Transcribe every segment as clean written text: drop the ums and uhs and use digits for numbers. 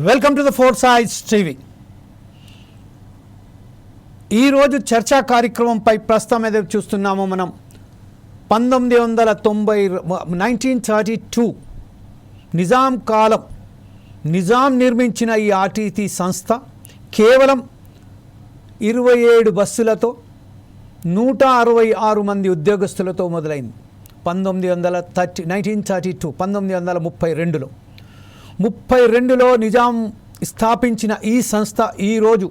Welcome to the four sides TV. ఈరోజు చర్చా కార్యక్రమంపై ప్రస్తుతం ఏదైతే చూస్తున్నామో మనం 1932 నిజాం కాలం నిజాం నిర్మించిన ఈ ఆర్టీసీ సంస్థ కేవలం 27 బస్సులతో 166 మంది ఉద్యోగస్తులతో మొదలైంది. 1932లో 32లో నిజాం స్థాపించిన ఈ సంస్థ ఈరోజు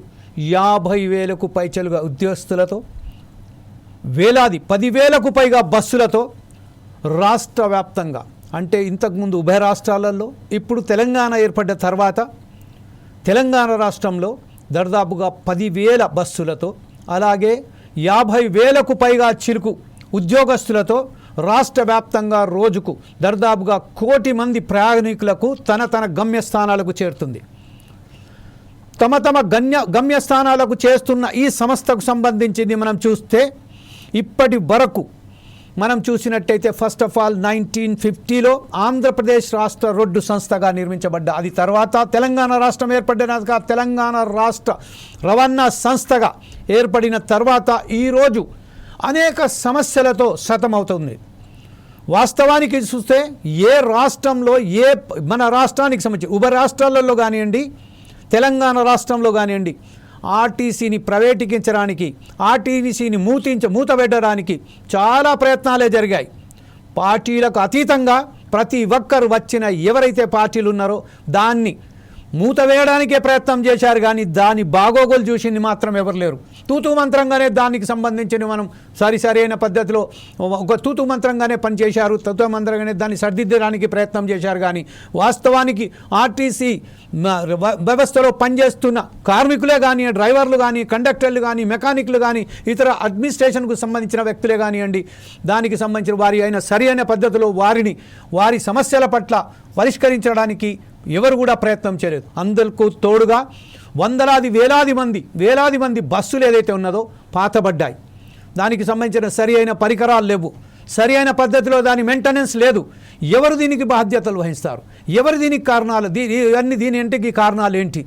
50,000కు పైచలుగా ఉద్యోగస్తులతో వేలాది 10,000కు పైగా బస్సులతో రాష్ట్ర వ్యాప్తంగా, అంటే ఇంతకుముందు ఉభయ రాష్ట్రాలలో ఇప్పుడు తెలంగాణ ఏర్పడ్డ తర్వాత తెలంగాణ రాష్ట్రంలో దాదాపుగా 10,000 బస్సులతో, అలాగే 50,000కు పైగా చిలుకు ఉద్యోగస్తులతో రాష్ట్ర వ్యాప్తంగా రోజుకు దాదాపుగా 1 కోటి మంది ప్రయాణికులకు తన గమ్యస్థానాలకు చేరుతుంది. తమ గమ్యస్థానాలకు చేస్తున్న ఈ సంస్థకు సంబంధించింది మనం చూస్తే ఇప్పటి వరకు మనం చూసినట్టయితే ఫస్ట్ ఆఫ్ ఆల్ 1950లో ఆంధ్రప్రదేశ్ రాష్ట్ర రోడ్డు సంస్థగా నిర్మించబడ్డ, అది తర్వాత తెలంగాణ రాష్ట్రం ఏర్పడినాక తెలంగాణ రాష్ట్ర రవాణా సంస్థగా ఏర్పడిన తర్వాత ఈరోజు అనేక సమస్యలతో సతమవుతుంది. వాస్తవానికి చూస్తే ఏ రాష్ట్రంలో మన రాష్ట్రానికి సంబంధించి ఉభయ రాష్ట్రాలలో కానివ్వండి, తెలంగాణ రాష్ట్రంలో కానివ్వండి, ఆర్టీసీని ప్రైవేటీకరించడానికి, ఆర్టీసీని మూతబెట్టడానికి చాలా ప్రయత్నాలే జరిగాయి. పార్టీలకు అతీతంగా ప్రతి ఒక్కరు వచ్చిన ఎవరైతే పార్టీలు ఉన్నారో దాన్ని మూతవేయడానికే ప్రయత్నం చేశారు, కానీ దాని బాగోగులు చూసింది మాత్రం ఎవరు లేరు. తూతూ మంత్రంగానే దానికి సంబంధించిన మనం సరైన పద్ధతిలో ఒక తూతూ మంత్రంగానే పనిచేశారు, తూతూ మంత్రంగానే దాన్ని సరిదిద్దడానికి ప్రయత్నం చేశారు. కానీ వాస్తవానికి ఆర్టీసీ వ్యవస్థలో పనిచేస్తున్న కార్మికులే కానీ, డ్రైవర్లు కానీ, కండక్టర్లు కానీ, మెకానిక్లు కానీ, ఇతర అడ్మినిస్ట్రేషన్కు సంబంధించిన వ్యక్తులే కానివ్వండి, దానికి సంబంధించిన సరైన పద్ధతిలో వారి సమస్యల పట్ల పరిష్కరించడానికి ఎవరు కూడా ప్రయత్నం చేయలేదు. అందుకు తోడుగా వేలాది మంది బస్సులు ఏదైతే ఉన్నదో పాతబడ్డాయి. దానికి సంబంధించిన సరైన పరికరాలు లేవు, సరైన పద్ధతిలో దాని మెయింటెనెన్స్ లేదు. ఎవరు దీనికి బాధ్యతలు వహిస్తారు? ఎవరు దీనికి కారణాలు? దీని ఇంటికి కారణాలు ఏంటి?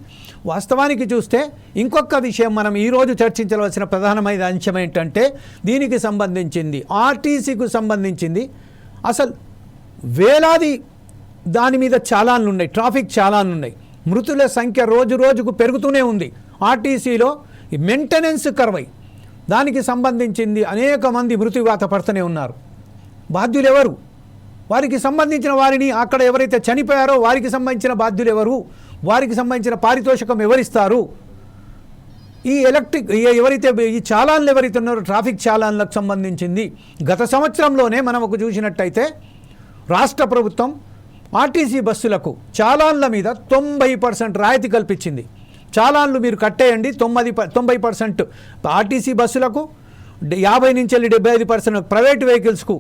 వాస్తవానికి చూస్తే ఇంకొక విషయం మనం ఈరోజు చర్చించవలసిన ప్రధానమైన అంశం ఏంటంటే, దీనికి సంబంధించింది ఆర్టీసీకి సంబంధించింది అసలు వేలాది దాని మీద చాలాన్లు ఉన్నాయి, ట్రాఫిక్ చాలాన్లు ఉన్నాయి. మృతుల సంఖ్య రోజుకు పెరుగుతూనే ఉంది. ఆర్టీసీలో మెయింటెనెన్స్ కరువై దానికి సంబంధించింది అనేక మంది మృత్యువాత పడుతూనే ఉన్నారు. బాధ్యులు ఎవరు? వారికి సంబంధించిన వారిని, అక్కడ ఎవరైతే చనిపోయారో వారికి సంబంధించిన బాధ్యులు ఎవరు? వారికి సంబంధించిన పారితోషికం ఎవరిస్తారు? ఈ ఎవరైతే ఈ చాలాన్లు ఎవరైతే ఉన్నారో ట్రాఫిక్ చాలాన్లకు సంబంధించింది గత సంవత్సరంలోనే మనం చూసినట్టయితే రాష్ట్ర ప్రభుత్వం ఆర్టీసీ బస్సులకు చాలాన్ల మీద 90% రాయితీ కల్పించింది. చాలాన్లు మీరు కట్టేయండి, 90% ఆర్టీసీ బస్సులకు, 50 నుంచి 75% ప్రైవేట్ వెహికల్స్కు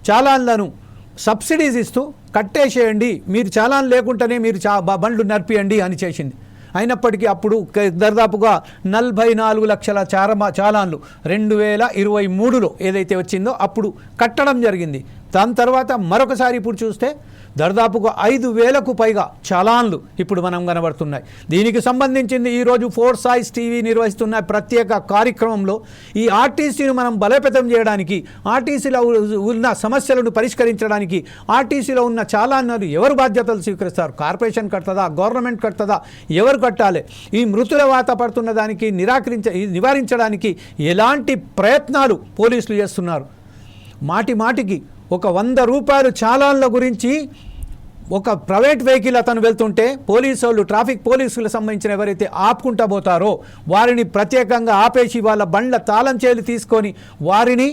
చాలాన్లను సబ్సిడీస్ ఇస్తూ కట్టేసేయండి, మీరు చాలాన్ లేకుండానే మీరు బండ్లు నడిపియండి అని చేసింది. అయినప్పటికీ అప్పుడు దాదాపుగా 44 లక్షల చాలాన్లు 2023లో ఏదైతే వచ్చిందో అప్పుడు కట్టడం జరిగింది. దాని తర్వాత మరొకసారి ఇప్పుడు చూస్తే దాదాపుగా 5,000కు పైగా చాలాన్లు ఇప్పుడు మనం కనబడుతున్నాయి. దీనికి సంబంధించింది ఈరోజు ఫోర్ సైడ్స్ టీవీ నిర్వహిస్తున్న ప్రత్యేక కార్యక్రమంలో ఈ ఆర్టీసీని మనం బలోపేతం చేయడానికి, ఆర్టీసీలో ఉన్న సమస్యలను పరిష్కరించడానికి, ఆర్టీసీలో ఉన్న చాలాన్లు ఎవరు బాధ్యతలు స్వీకరిస్తారు? కార్పొరేషన్ కడుతుందా? గవర్నమెంట్ కడుతుందా? ఎవరు కట్టాలి? ఈ మృతుల వాత పడుతున్న దానికి నివారించడానికి ఎలాంటి ప్రయత్నాలు పోలీసులు చేస్తున్నారు? మాటికి ఒక 100 రూపాయలు చాలాన్ల గురించి ఒక ప్రైవేట్ వెహికల్ అతను వెళ్తుంటే ట్రాఫిక్ పోలీసులకు సంబంధించిన ఎవరైతే ఆపుకుంటా పోతారో వారిని ప్రత్యేకంగా ఆపేసి వాళ్ళ బండ్ల తాళం చేలు తీసుకొని వారిని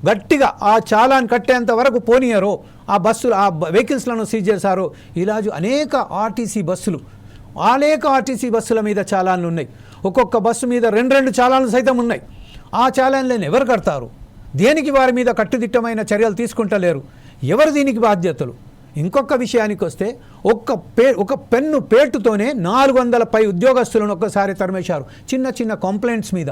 గట్టిగా ఆ చాలాన్ కట్టేంత వరకు పోనీయరో, ఆ వెహికల్స్లను సీజ్ చేశారో. ఇలా అనేక ఆర్టీసీ బస్సుల మీద చాలాన్లు ఉన్నాయి. ఒక్కొక్క బస్సు మీద 2 చాలాన్లు సైతం ఉన్నాయి. ఆ చాలాన్లను ఎవరు కడతారు? దేనికి వారి మీద కట్టుదిట్టమైన చర్యలు తీసుకుంటలేరు? ఎవరు దీనికి బాధ్యతలు? ఇంకొక విషయానికి వస్తే ఒక పెన్ను పేటుతోనే 400 పై ఉద్యోగస్తులను ఒక్కసారి తరిమేశారు. చిన్న కంప్లైంట్స్ మీద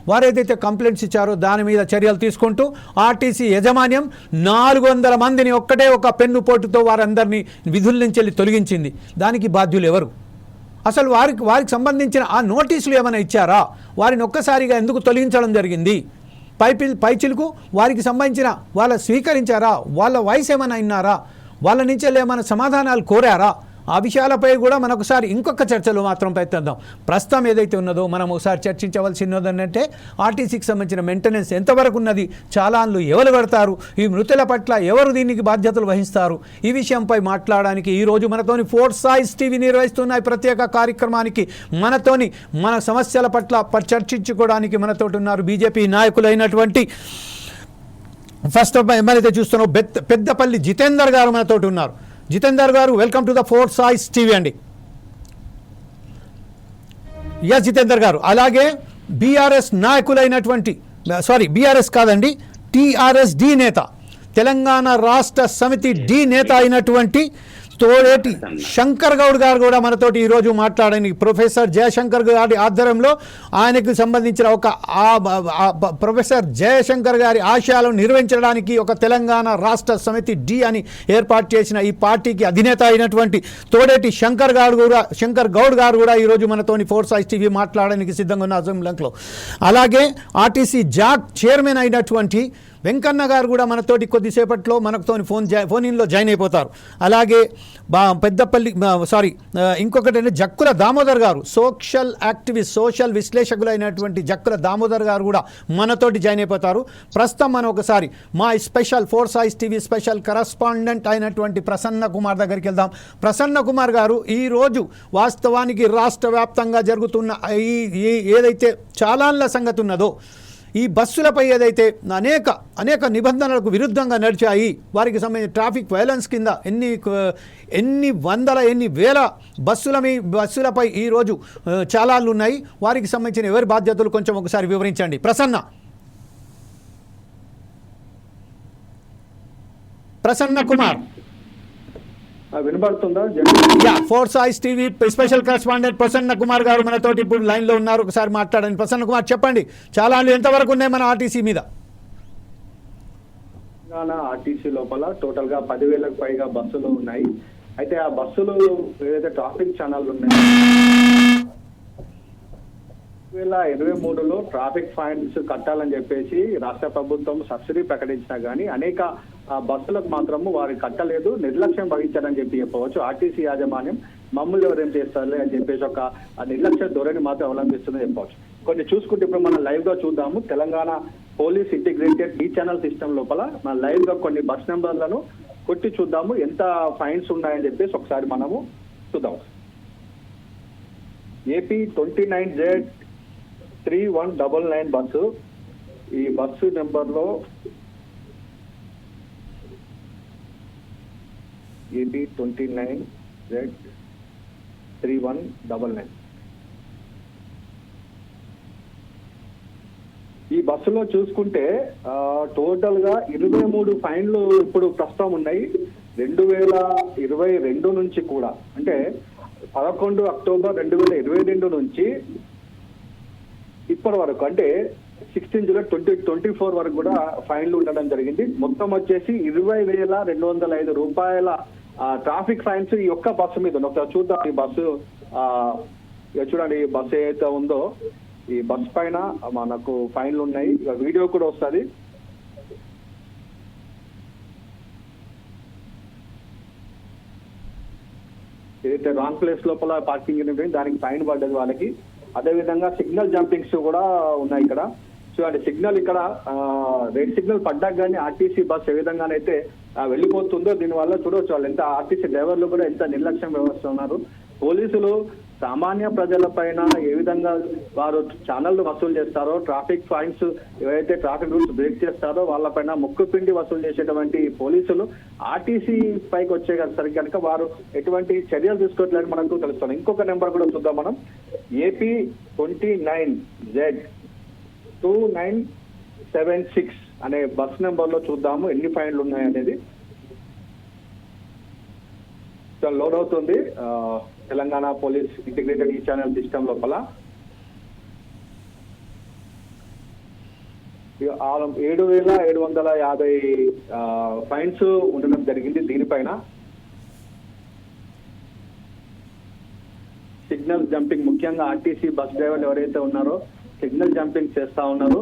వారు ఏదైతే కంప్లైంట్స్ ఇచ్చారో దాని మీద చర్యలు తీసుకుంటూ ఆర్టీసీ యాజమాన్యం 400 మందిని ఒక పెన్ను పోటుతో వారందరినీ విధుల నుంచి తొలగించింది. దానికి బాధ్యులు ఎవరు? అసలు వారికి సంబంధించిన ఆ నోటీసులు ఏమైనా ఇచ్చారా? వారిని ఒక్కసారిగా ఎందుకు తొలగించడం జరిగింది? పైచిలకు వారికి సంబంధించిన వాళ్ళ స్వీకరించారా? వాళ్ళ వయసు ఏమైనా విన్నారా? వాళ్ళ నుంచి ఏమైనా సమాధానాలు కోరారా? ఆ విషయాలపై కూడా మనొకసారి ఇంకొక చర్చలు మాత్రం పెట్టేద్దాం. ప్రస్తుతం ఏదైతే ఉన్నదో మనం ఒకసారి చర్చించవలసినది ఏంటంటే ఆర్టీసీకి సంబంధించిన మెయింటెనెన్స్ ఎంతవరకు ఉన్నది, చాలాన్లు ఎవరు కడతారు, ఈ మృతుల పట్ల ఎవరు దీనికి బాధ్యతలు వహిస్తారు, ఈ విషయంపై మాట్లాడడానికి ఈరోజు మనతోని ఫోర్సైజ్ టీవీ నిర్వహిస్తున్న ఈ ప్రత్యేక కార్యక్రమానికి మన సమస్యల పట్ల చర్చించుకోవడానికి మనతోటి ఉన్నారు బీజేపీ నాయకులైనటువంటి ఫస్ట్ ఎమ్మెల్యేతో చూస్తున్నాం పెద్దపల్లి జితేందర్ గారు మనతోటి ఉన్నారు. జితేందర్ గారు, వెల్కమ్ టు ద ఫోర్సైజ్ టీవీ అండి. ఎస్ జితేందర్ గారు, అలాగే బీఆర్ఎస్ నాయకులైనటువంటి బీఆర్ఎస్ కాదండి టీఆర్ఎస్ డి నేత, తెలంగాణ రాష్ట్ర సమితి డి నేత అయినటువంటి తోడేటి శంకర్ గౌడ్ గారు కూడా మనతోటి ఈరోజు మాట్లాడని ప్రొఫెసర్ జయశంకర్ గారి ఆధ్వర్యంలో ఆయనకు సంబంధించిన ప్రొఫెసర్ జయశంకర్ గారి ఆశయాలను నిర్వహించడానికి ఒక తెలంగాణ రాష్ట్ర సమితి డి అని ఏర్పాటు చేసిన ఈ పార్టీకి అధినేత అయినటువంటి తోడేటి శంకర్ గౌడ్ గారు కూడా ఈరోజు మనతోని ఫోర్సైజ్ టీవీ మాట్లాడడానికి సిద్ధంగా ఉన్న అసెంబ్లీలో. అలాగే ఆర్టీసీ జాక్ చైర్మన్ అయినటువంటి వెంకన్న గారు కూడా మనతోటి కొద్దిసేపట్లో మనతోని ఫోన్ ఇన్లో జాయిన్ అయిపోతారు. అలాగే ఇంకొకటి అంటే జక్కుల దామోదర్ గారు, సోషల్ యాక్టివిస్ట్, సోషల్ విశ్లేషకులైనటువంటి జక్కుల దామోదర్ గారు కూడా మనతోటి జాయిన్ అయిపోతారు. ప్రస్తుతం మనం ఒకసారి మా special four sides TV special correspondent అయినటువంటి ప్రసన్న కుమార్ దగ్గరికి వెళ్దాం. ప్రసన్న కుమార్ గారు, ఈరోజు వాస్తవానికి రాష్ట్ర వ్యాప్తంగా జరుగుతున్న ఏదైతే చాలాన్ల సంగతి ఉన్నదో, ఈ బస్సులపై ఏదైతే అనేక నిబంధనలకు విరుద్ధంగా నడిచాయి, వారికి సంబంధించిన ట్రాఫిక్ వైలెన్స్ కింద ఎన్ని వేల బస్సులపై ఈరోజు చాలాలు ఉన్నాయి, వారికి సంబంధించిన ఎవరి బాధ్యతలు కొంచెం ఒకసారి వివరించండి ప్రసన్న కుమార్. వినబడుతుందా? Four sides TV special correspondent Prasanna Kumar గారు మనతోటి ఇప్పుడు లైన్ లో ఉన్నారు. ఒకసారి మాట్లాడండి ప్రసన్న కుమార్, చెప్పండి చాలాన్లు ఎంతవరకు ఉన్నాయి మన ఆర్టీసీ మీద? ఆర్టీసీ లోపల టోటల్ గా 10,000కు పైగా బస్సులు ఉన్నాయి. అయితే ఆ బస్సులు ఏదైతే ట్రాఫిక్ ఛానల్ ఉన్నాయి 2023లో ట్రాఫిక్ ఫైన్స్ కట్టాలని చెప్పేసి రాష్ట్ర ప్రభుత్వం సబ్సిడీ ప్రకటించినా గానీ అనేక బస్సులకు మాత్రము వారు కట్టలేదు, నిర్లక్ష్యం వహించారని చెప్పవచ్చు. ఆర్టీసీ యాజమాన్యం మమ్మల్ని ఎవరేం చేస్తారులే అని చెప్పేసి ఒక నిర్లక్ష్య ధోరణి మాత్రం అవలంబిస్తుందని చెప్పవచ్చు. కొన్ని చూసుకుంటే ఇప్పుడు మనం లైవ్ గా చూద్దాము. తెలంగాణ పోలీస్ ఇంటిగ్రేటెడ్ ఈ ఛానల్ సిస్టమ్ లోపల మన లైవ్ గా కొన్ని బస్ నెంబర్లను కొట్టి చూద్దాము ఎంత ఫైన్స్ ఉన్నాయని చెప్పేసి ఒకసారి మనము చూద్దాం. ఏపీ 29Z3199 బస్సు, ఈ బస్సు నెంబర్లో ఏపీ 29Z3199 ఈ బస్సులో చూసుకుంటే టోటల్ గా 23 ఫైన్లు ఇప్పుడు ప్రస్తుతం ఉన్నాయి. 2022 నుంచి కూడా, అంటే 11 అక్టోబర్ 2022 నుంచి ఇప్పటి వరకు, అంటే 16 జూలై 2024 వరకు కూడా ఫైన్లు ఉండడం జరిగింది. మొత్తం వచ్చేసి 20,205 రూపాయల ట్రాఫిక్ ఫైన్స్ ఈ ఒక్క బస్సు మీద ఉంది. ఒకసారి చూద్దాం. ఈ బస్సు చూడండి, ఈ బస్సు ఏదైతే ఉందో ఈ బస్ పైన మనకు ఫైన్లు ఉన్నాయి. వీడియో కూడా వస్తుంది. ఏదైతే రాంగ్ ప్లేస్ లోపల పార్కింగ్ దానికి ఫైన్ పడ్డది వాళ్ళకి. అదే విధంగా సిగ్నల్ జంపింగ్స్ కూడా ఉన్నాయి ఇక్కడ. చూడండి, సిగ్నల్ ఇక్కడ రెడ్ సిగ్నల్ పడ్డాక కానీ ఆర్టీసీ బస్ ఏ విధంగానైతే వెళ్ళిపోతుందో దీనివల్ల చూడవచ్చు వాళ్ళు ఎంత, ఆర్టీసీ డ్రైవర్లు కూడా ఎంత నిర్లక్ష్యం వ్యవహరిస్తున్నారు. పోలీసులు సామాన్య ప్రజల పైన ఏ విధంగా వారు ఛానళ్లు వసూలు చేస్తారో, ట్రాఫిక్ ఫైన్స్ ఏవైతే ట్రాఫిక్ రూల్స్ బ్రేక్ చేస్తారో వాళ్ళపైన ముక్కుపిండి వసూలు చేసేటువంటి పోలీసులు ఆర్టీసీ పైకి వచ్చేసరికి కనుక వారు ఎటువంటి చర్యలు తీసుకోవట్లేదు మనకు తెలుస్తుంది. ఇంకొక నెంబర్ కూడా చూద్దాం మనం. ఏపీ 29Z2976 అనే బస్ నెంబర్ లో చూద్దాము ఎన్ని ఫైన్లు ఉన్నాయనేది. లోడ్ అవుతుంది తెలంగాణ పోలీస్ ఇంటిగ్రేటెడ్ ఈ ఛానల్ సిస్టమ్ లోపల. 7,750 ఫైన్స్ ఉండడం జరిగింది దీనిపైన. సిగ్నల్ జంపింగ్, ముఖ్యంగా ఆర్టీసీ బస్ డ్రైవర్లు ఎవరైతే ఉన్నారో సిగ్నల్ జంపింగ్ చేస్తా ఉన్నారు.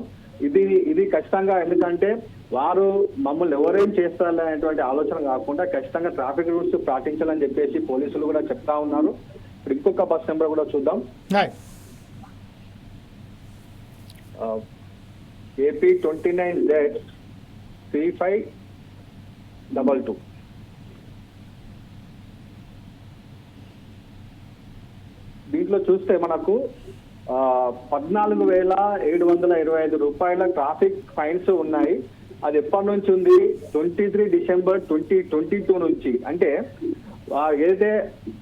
ఇది ఖచ్చితంగా, ఎందుకంటే వారు మమ్మల్ని ఎవరేం చేస్తారనేటువంటి ఆలోచన కాకుండా ఖచ్చితంగా ట్రాఫిక్ రూల్స్ పాటించాలని చెప్పేసి పోలీసులు కూడా చెప్తా ఉన్నారు. ఇప్పుడు ఇంకొక బస్ నెంబర్ కూడా చూద్దాం. AP 29Z 3522. దీంట్లో చూస్తే మనకు 14,725 రూపాయల ట్రాఫిక్ ఫైన్స్ ఉన్నాయి. అది ఎప్పటి నుంచి ఉంది? 23 డిసెంబర్ 2022 నుంచి. అంటే ఏదైతే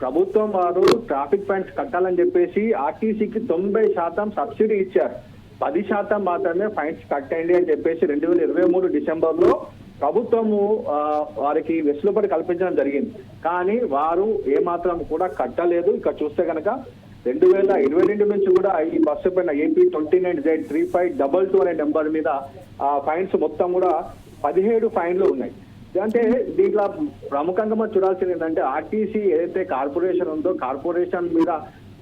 ప్రభుత్వం వారు ట్రాఫిక్ ఫైన్స్ కట్టాలని చెప్పేసి ఆర్టీసీకి 90% సబ్సిడీ ఇచ్చారు. 10% మాత్రమే ఫైన్స్ కట్టండి అని చెప్పేసి 2023 డిసెంబర్ లో ప్రభుత్వము వారికి వెసులుబాటు కల్పించడం జరిగింది. కానీ వారు ఏమాత్రం కూడా కట్టలేదు. ఇక్కడ చూస్తే కనుక 2022 నుంచి కూడా ఈ బస్సు పైన AP 29Z 3522 అనే నెంబర్ మీద ఫైన్స్ మొత్తం కూడా 17 ఫైన్లు ఉన్నాయి. అంటే దీంట్లో ప్రముఖంగా మనం చూడాల్సింది ఏంటంటే ఆర్టీసీ ఏదైతే కార్పొరేషన్ ఉందో కార్పొరేషన్ మీద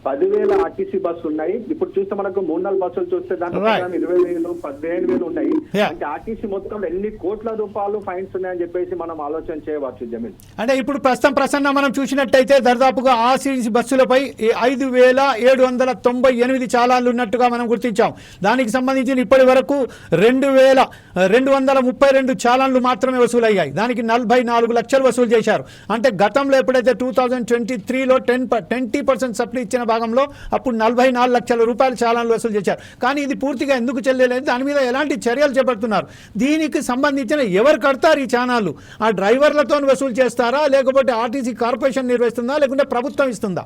10,000 ఆర్టీసీ బస్సులు ఉన్నాయి. ఇప్పుడు చూస్తే మనకు 3-4 బస్సులు చూస్తే దాంట్లో 20,000, 15,000 ఉన్నాయి. అంటే ఆర్టీసీ మొత్తం ఎన్ని కోట్ల రూపాయలు ఫైన్స్ ఉన్నాయని చెప్పేసి మనం ఆలోచన చేయవచ్చు. జమీన్, అంటే ఇప్పుడు ప్రస్తుతం మనం చూసినట్టయితే దాదాపుగా ఆర్టీసీ బస్సులపై 5,798 చాలాన్లు ఉన్నట్టుగా మనం గుర్తించాం. దానికి సంబంధించి ఇప్పటి వరకు 2,232 చాలాన్లు మాత్రమే వసూలయ్యాయి. దానికి 44 లక్షలు వసూలు చేశారు. అంటే గతంలో ఎప్పుడైతే 2023లో 20% సబ్సిడీ ఇచ్చిన భాగంలో అప్పుడు 44 లక్షల రూపాయలు చాలాన్లు వసూలు చేశారు. కానీ ఇది పూర్తిగా ఎందుకు చెల్లలేదు, దాని మీద ఎలాంటి చర్యలు చేపడుతున్నారు? దీనికి సంబంధించిన ఎవరు కడతారు ఈ ఛానళ్ళు? ఆ డ్రైవర్లతో వసూలు చేస్తారా, లేకపోతే ఆర్టీసీ కార్పొరేషన్ నిర్వహిస్తుందా, లేకుంటే ప్రభుత్వం ఇస్తుందా?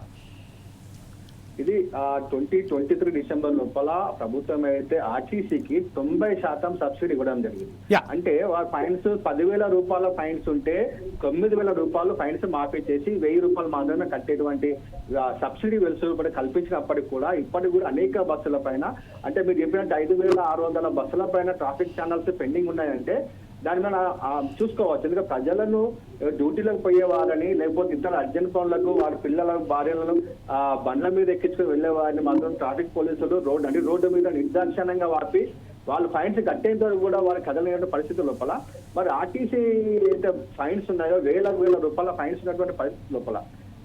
ఇది 2023 డిసెంబర్ లోపల ప్రభుత్వం అయితే ఆర్టీసీకి 90% సబ్సిడీ ఇవ్వడం జరిగింది. అంటే వారి ఫైన్స్ 10,000 రూపాయల ఫైన్స్ ఉంటే 9,000 రూపాయలు ఫైన్స్ మాఫీ చేసి 1,000 రూపాయలు మాత్రమే కట్టేటువంటి సబ్సిడీ వెలుసుబడి కల్పించినప్పటికీ కూడా ఇప్పటికి కూడా అనేక బస్సుల పైన, అంటే మీరు చెప్పినట్టు 5,600 బస్సుల పైన ట్రాఫిక్ ఛానల్స్ పెండింగ్ ఉన్నాయంటే దాని మీద చూసుకోవచ్చు. ఎందుకంటే ప్రజలను డ్యూటీలకు పోయే వారని, లేకపోతే ఇతర అర్జెంట్ పనులకు వారి పిల్లల భార్యలను బండ్ల మీద ఎక్కించుకుని వెళ్లే వారిని మాత్రం ట్రాఫిక్ పోలీసులు రోడ్డు మీద నిర్దాక్షిణ్యంగా వాపి వాళ్ళు ఫైన్స్ కట్టేంత వరకు కూడా వారు కదలేని పరిస్థితి లోపల మరి ఆర్టీసీ అయితే ఫైన్స్ ఉన్నాయో వేల రూపాయల ఫైన్స్ ఉన్నటువంటి పరిస్థితి లోపల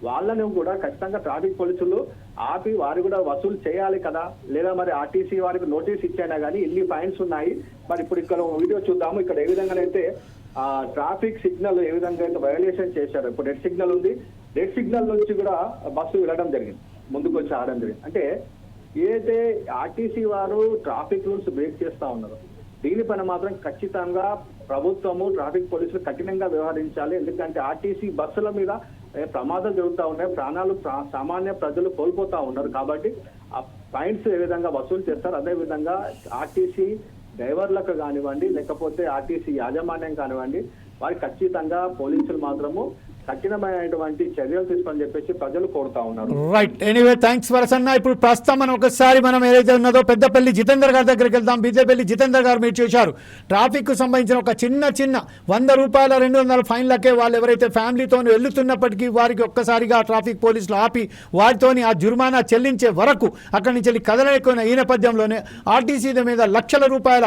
వాళ్ళని కూడా ఖచ్చితంగా ట్రాఫిక్ పోలీసులు ఆపి వారు కూడా వసూలు చేయాలి కదా. లేదా మరి ఆర్టీసీ వారికి నోటీస్ ఇచ్చాయినా కానీ ఇన్ని ఫైన్స్ ఉన్నాయి. మరి ఇప్పుడు ఇక్కడ వీడియో చూద్దాము. ఇక్కడ ఏ విధంగానైతే ట్రాఫిక్ సిగ్నల్ ఏ విధంగా అయితే వయోలేషన్ చేశారు. ఇప్పుడు రెడ్ సిగ్నల్ ఉంది, రెడ్ సిగ్నల్ నుంచి కూడా బస్సు వెళ్ళడం జరిగింది, ముందుకు వచ్చి ఆడడం జరిగింది. అంటే ఏదైతే ఆర్టీసీ వారు ట్రాఫిక్ రూల్స్ బ్రేక్ చేస్తా ఉన్నారు, దీనిపైన మాత్రం ఖచ్చితంగా ప్రభుత్వము ట్రాఫిక్ పోలీసులు కఠినంగా వ్యవహరించాలి. ఎందుకంటే ఆర్టీసీ బస్సుల మీద ప్రమాదాలు జరుగుతూ ఉన్నాయి, ప్రాణాలు సామాన్య ప్రజలు కోల్పోతా ఉన్నారు. కాబట్టి ఆ ఫైన్స్ ఏ విధంగా వసూలు చేస్తారు, అదే విధంగా ఆర్టీసీ డ్రైవర్లకు కానివ్వండి, లేకపోతే ఆర్టీసీ యాజమాన్యం కానివ్వండి, వారికి ఖచ్చితంగా పోలీసులు మాత్రము కఠినమైనటువంటి చర్యలు తీసుకోని చెప్పేసి ప్రజలు కోరుతా ఉన్నారు. రైట్, ఎనీవే థ్యాంక్స్ వరసన్న. ఇప్పుడు ప్రస్తుతం మనం ఏదైతే ఉన్నదో పెద్దపల్లి జితేందర్ గారి దగ్గరికి వెళ్దాం. పెద్దపల్లి జితేందర్ గారు మీరు చూశారు, ట్రాఫిక్ కు సంబంధించిన ఒక చిన్న 100 రూపాయల 200 ఫైన్లకే వాళ్ళు ఎవరైతే ఫ్యామిలీతో వెళ్తున్నప్పటికీ వారికి ఒక్కసారిగా ట్రాఫిక్ పోలీసులు ఆపి వారితోని ఆ జుర్మానా చెల్లించే వరకు అక్కడి నుంచి కదలలేకున్న ఈ నేపథ్యంలోనే ఆర్టీసీ మీద లక్షల రూపాయల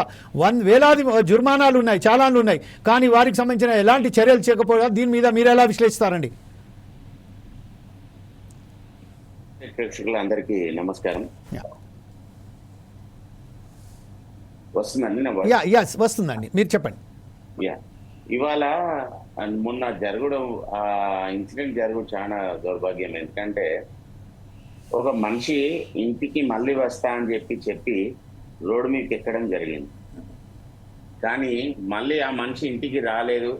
వేలాది జుర్మానాలు ఉన్నాయి, చాలాన్లు ఉన్నాయి. కానీ వారికి సంబంధించిన ఎలాంటి చర్యలు చేయకపోవడం, దీని మీద మీరు ఎలా విశ్లేషిస్తారండి? ప్రేక్షకులందరికీ నమస్కారం. వస్తుందండి? వస్తుందండి, మీరు చెప్పండి. ఇవాళ మొన్న జరగడం ఇన్సిడెంట్ జరగడం చాలా దౌర్భాగ్యం. ఎందుకంటే ఒక మనిషి ఇంటికి మళ్ళీ వస్తా అని చెప్పి రోడ్డు మీదకి ఎక్కడం జరిగింది. కానీ మళ్ళీ ఆ మనిషి ఇంటికి రాలేదు.